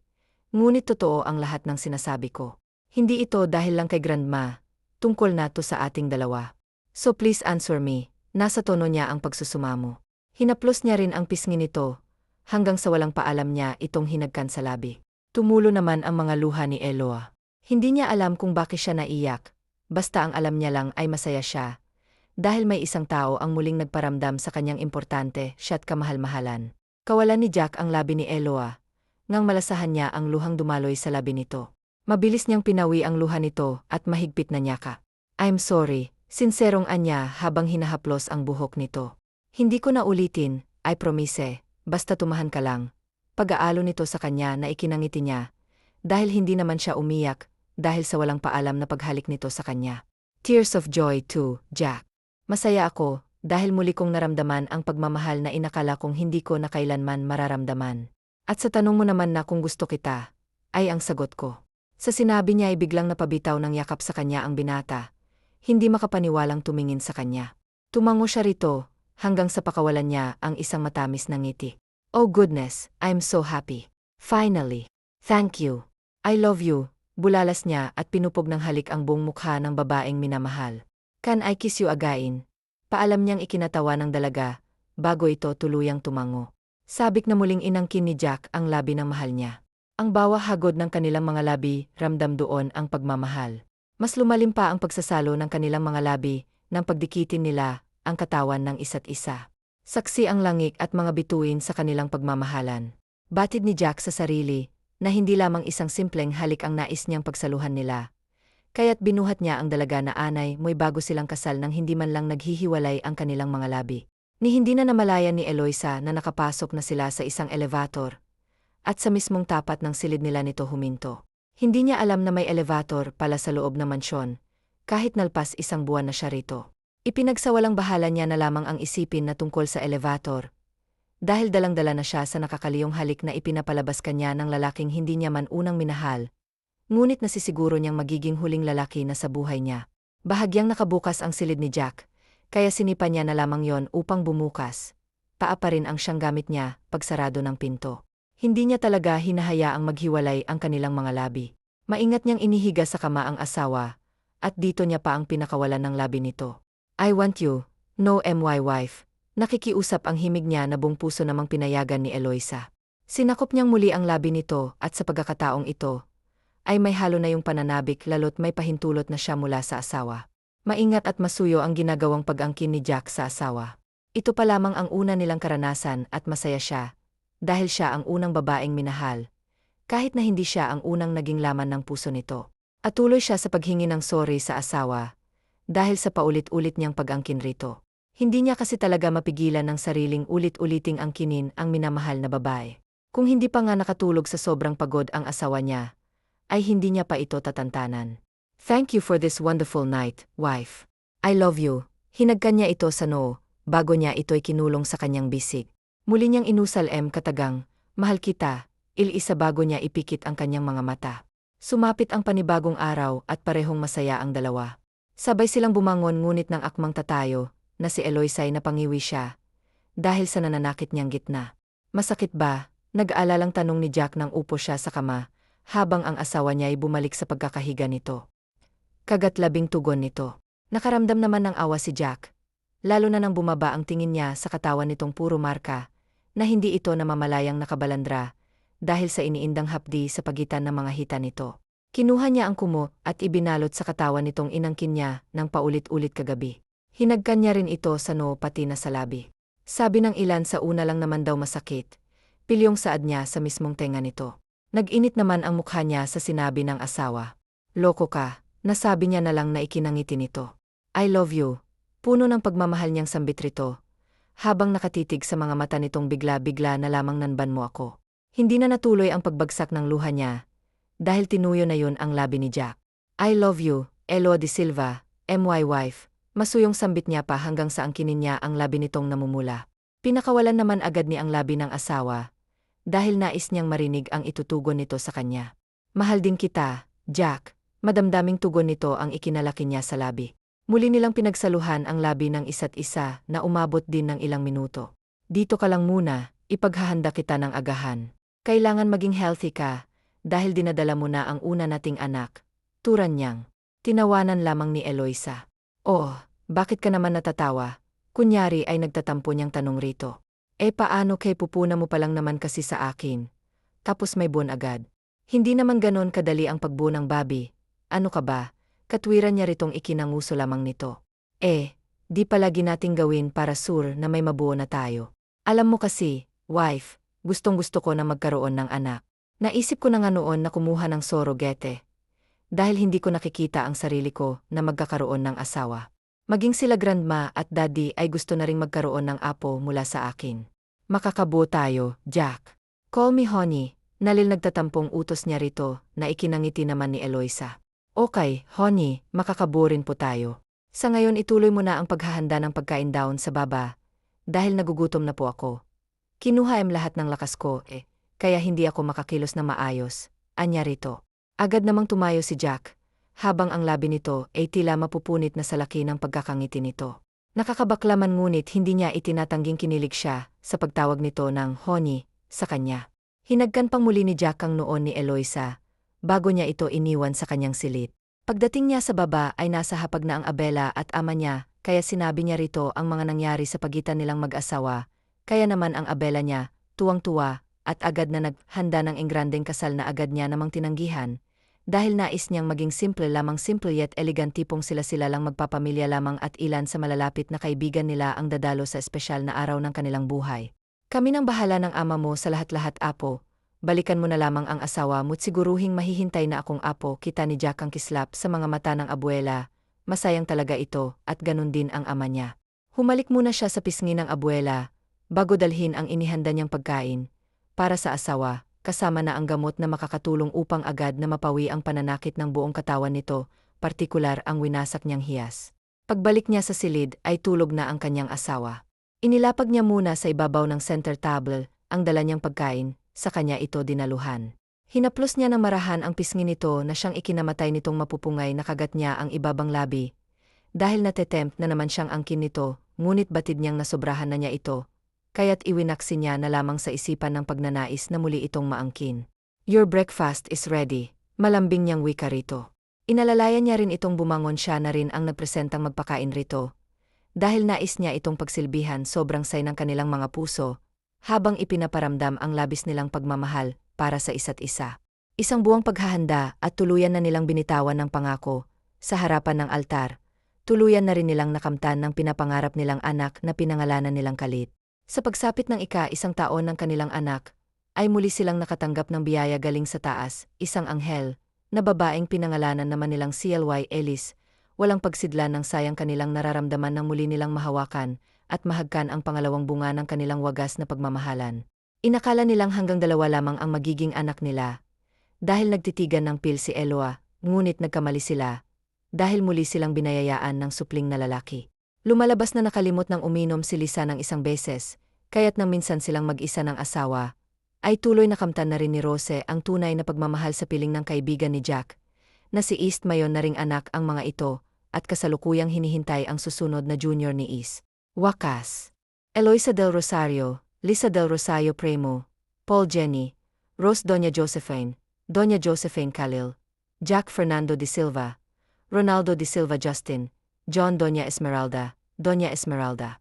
ngunit totoo ang lahat ng sinasabi ko. Hindi ito dahil lang kay Grandma, tungkol na to sa ating dalawa. So please answer me, Nasa tono niya ang pagsusumamo. Hinaplos niya rin ang pisngi nito, hanggang sa walang paalam niya itong hinagkan sa labi. Tumulo naman ang mga luha ni Eloa. Hindi niya alam kung bakit siya naiyak, basta ang alam niya lang ay masaya siya. Dahil may isang tao ang muling nagparamdam sa kanyang importante siya't kamahal-mahalan. Kawalan ni Jack ang labi ni Eloa, ngang malasahan niya ang luhang dumaloy sa labi nito. Mabilis niyang pinawi ang luha nito at mahigpit na niyaka. I'm sorry, sinserong anya habang hinahaplos ang buhok nito. Hindi ko na ulitin, I promise, basta tumahan ka lang. Pag-aalo nito sa kanya na ikinangiti niya, dahil hindi naman siya umiyak, dahil sa walang paalam na paghalik nito sa kanya. Tears of joy too, Jack. Masaya ako, dahil muli kong naramdaman ang pagmamahal na inakala kong hindi ko na kailanman mararamdaman. At sa tanong mo naman na kung gusto kita, ay ang sagot ko. Sa sinabi niya ay biglang napabitaw ng yakap sa kanya ang binata. Hindi makapaniwalang tumingin sa kanya. Tumango siya rito, hanggang sa pakawalan niya ang isang matamis na ngiti. Oh goodness, I'm so happy. Finally. Thank you. I love you, bulalas niya at pinupog ng halik ang buong mukha ng babaeng minamahal. Can I kiss you again? Paalam niyang ikinatawa ng dalaga, bago ito tuluyang tumango. Sabik na muling inangkin ni Jack ang labi ng mahal niya. Ang bawah hagod ng kanilang mga labi, ramdam doon ang pagmamahal. Mas lumalim pa ang pagsasalo ng kanilang mga labi, nang pagdikitin nila ang katawan ng isa't isa. Saksi ang langit at mga bituin sa kanilang pagmamahalan. Batid ni Jack sa sarili, na hindi lamang isang simpleng halik ang nais niyang pagsaluhan nila. Kaya't binuhat niya ang dalaga na anay mo'y bago silang kasal nang hindi man lang naghihiwalay ang kanilang mga labi. Ni hindi na namalayan ni Eloisa na nakapasok na sila sa isang elevator, at sa mismong tapat ng silid nila nito huminto. Hindi niya alam na may elevator pala sa loob ng mansyon, kahit nalpas isang buwan na siya rito. Ipinagsawalang bahala niya na lamang ang isipin na tungkol sa elevator, dahil dalang-dala na siya sa nakakaliyong halik na ipinapalabas kanya ng lalaking hindi niya man unang minahal, ngunit nasisiguro niyang magiging huling lalaki na sa buhay niya. Bahagyang nakabukas ang silid ni Jack, kaya sinipa niya na lamang yon upang bumukas. Paa pa rin ang siyang gamit niya, pagsarado ng pinto. Hindi niya talaga hinahayaang maghiwalay ang kanilang mga labi. Maingat niyang inihiga sa kama ang asawa, at dito niya pa ang pinakawalan ng labi nito. I want you, no my wife. Nakikiusap ang himig niya na buong puso namang pinayagan ni Eloisa. Sinakop niyang muli ang labi nito at sa pagkakataong ito, ay may halo na yung pananabik lalo't may pahintulot na siya mula sa asawa. Maingat at masuyo ang ginagawang pag-angkin ni Jack sa asawa. Ito pa lamang ang una nilang karanasan at masaya siya, dahil siya ang unang babaeng minahal, kahit na hindi siya ang unang naging laman ng puso nito. At tuloy siya sa paghingi ng sorry sa asawa, dahil sa paulit-ulit niyang pag-angkin rito. Hindi niya kasi talaga mapigilan ng sariling ulit-uliting angkinin ang minamahal na babae. Kung hindi pa nga nakatulog sa sobrang pagod ang asawa niya, ay hindi niya pa ito tatantanan. Thank you for this wonderful night, wife. I love you. Hinagkan niya ito sa noo, bago niya ito'y kinulong sa kanyang bisig. Muli niyang inusal katagang, mahal kita, il-isa bago niya ipikit ang kanyang mga mata. Sumapit ang panibagong araw at parehong masaya ang dalawa. Sabay silang bumangon ngunit ng akmang tatayo, na si Eloisa ay napangiwi siya, dahil sa nananakit niyang gitna. Masakit ba? Nag-aalalang tanong ni Jack nang upo siya sa kama, habang ang asawa niya ay bumalik sa pagkakahiga nito. Kagatlabing tugon nito. Nakaramdam naman ng awa si Jack, lalo na nang bumaba ang tingin niya sa katawan nitong puro marka, na hindi ito namamalayang nakabalandra, dahil sa iniindang hapdi sa pagitan ng mga hita nito. Kinuha niya ang kumo at ibinalot sa katawan nitong inangkin niya ng paulit-ulit kagabi. Hinagkan niya rin ito sa noo pati na sa labi. Sabi ng ilan sa una lang naman daw masakit, pilyong saad niya sa mismong tenga nito. Nag-init naman ang mukha niya sa sinabi ng asawa. Loko ka, nasabi niya na lang na ikinangiti nito. I love you. Puno ng pagmamahal niyang sambit rito, habang nakatitig sa mga mata nitong bigla-bigla na lamang nanban mo ako. Hindi na natuloy ang pagbagsak ng luha niya, dahil tinuyo na yun ang labi ni Jack. I love you, Eloa de Silva, my wife. Masuyong sambit niya pa hanggang sa angkinin niya ang labi nitong namumula. Pinakawalan naman agad ni ang labi ng asawa, dahil nais niyang marinig ang itutugon nito sa kanya. Mahal din kita, Jack. Madamdaming tugon nito ang ikinalaki niya sa labi. Muli nilang pinagsaluhan ang labi ng isa't isa na umabot din ng ilang minuto. Dito ka lang muna, ipaghahanda kita ng agahan. Kailangan maging healthy ka, dahil dinadala mo na ang una nating anak. Turan niyang. Tinawanan lamang ni Eloisa. Oh, bakit ka naman natatawa? Kunyari ay nagtatampo niyang tanong rito. Paano kay pupuna mo palang naman kasi sa akin? Tapos may buwan agad. Hindi naman ganon kadali ang pagbuo ng babi. Ano ka ba? Katwiran niya ritong ikinanguso lamang nito. Di palagi nating gawin para sure na may mabuo na tayo. Alam mo kasi, wife, gustong-gusto ko na magkaroon ng anak. Naisip ko na nga noon na kumuha ng surrogate. Dahil hindi ko nakikita ang sarili ko na magkakaroon ng asawa. Maging sila grandma at daddy ay gusto na ring magkaroon ng apo mula sa akin. Makakabuo tayo, Jack. Call me honey, nalil nagtatampong utos niya rito na ikinangiti naman ni Eloisa. Okay, honey, makakabuo rin po tayo. Sa ngayon ituloy mo na ang paghahanda ng pagkain down sa baba. Dahil nagugutom na po ako. Kinuha lahat ng lakas ko kaya hindi ako makakilos na maayos. Anya rito. Agad namang tumayo si Jack. Habang ang labi nito ay tila mapupunit na sa laki ng pagkakangiti nito. Nakakabaklaman ngunit hindi niya itinatangging kinilig siya sa pagtawag nito ng honey sa kanya. Hinagkan pang muli ni Jack ang noon ni Eloisa bago niya ito iniwan sa kanyang silid. Pagdating niya sa baba ay nasa hapag na ang Abela at ama niya kaya sinabi niya rito ang mga nangyari sa pagitan nilang mag-asawa. Kaya naman ang Abela niya, tuwang-tuwa at agad na naghanda ng engrandeng kasal na agad niya namang tinanggihan. Dahil nais niyang maging simple yet elegant tipong sila lang magpapamilya lamang at ilan sa malalapit na kaibigan nila ang dadalo sa espesyal na araw ng kanilang buhay. Kami nang bahala ng ama mo sa lahat-lahat apo, balikan mo na lamang ang asawa mo't siguruhing mahihintay na akong apo kita ni Jack ang kislap sa mga mata ng abuela, masayang talaga ito at ganun din ang ama niya. Humalik muna siya sa pisngi ng abuela, bago dalhin ang inihanda niyang pagkain, para sa asawa. Kasama na ang gamot na makakatulong upang agad na mapawi ang pananakit ng buong katawan nito, partikular ang winasak niyang hiyas. Pagbalik niya sa silid ay tulog na ang kanyang asawa. Inilapag niya muna sa ibabaw ng center table ang dala niyang pagkain, sa kanya ito dinaluhan. Hinaplos niya ng marahan ang pisngi nito na siyang ikinamatay nitong mapupungay na kagat niya ang ibabang labi. Dahil natetempt na naman siyang angkin nito, ngunit batid niyang nasobrahan na niya ito. Kaya't iwinaksi niya na lamang sa isipan ng pagnanais na muli itong maangkin. Your breakfast is ready, malambing niyang wika rito. Inalalayan niya rin itong bumangon siya na rin ang nagpresentang magpakain rito. Dahil nais niya itong pagsilbihan sobrang say ng kanilang mga puso, habang ipinaparamdam ang labis nilang pagmamahal para sa isa't isa. Isang buwang paghahanda at tuluyan na nilang binitawan ng pangako, sa harapan ng altar, tuluyan na rin nilang nakamtan ng pinapangarap nilang anak na pinangalanan nilang Kalit. Sa pagsapit ng ika-isang taon ng kanilang anak, ay muli silang nakatanggap ng biyaya galing sa taas, isang anghel, na babaeng pinangalanan naman nilang CLY Ellis, walang pagsidlan ng sayang kanilang nararamdaman ng muli nilang mahawakan, at mahagkan ang pangalawang bunga ng kanilang wagas na pagmamahalan. Inakala nilang hanggang dalawa lamang ang magiging anak nila. Dahil nagtitigan ng pil si Eloa, ngunit nagkamali sila, dahil muli silang binayayaan ng supling na lalaki. Lumalabas na nakalimot ng uminom si Lisa ng isang beses, kaya't nang minsan silang mag-isa ng asawa, ay tuloy nakamtan na rin ni Rose ang tunay na pagmamahal sa piling ng kaibigan ni Jack, na si East Mayon na ring anak ang mga ito, at kasalukuyang hinihintay ang susunod na junior ni East. Wakas. Eloisa del Rosario, Lisa del Rosario Primo, Paul Jenny, Rose Doña Josephine Khalil, Jack Fernando de Silva, Ronaldo de Silva Justin, John Doña Esmeralda.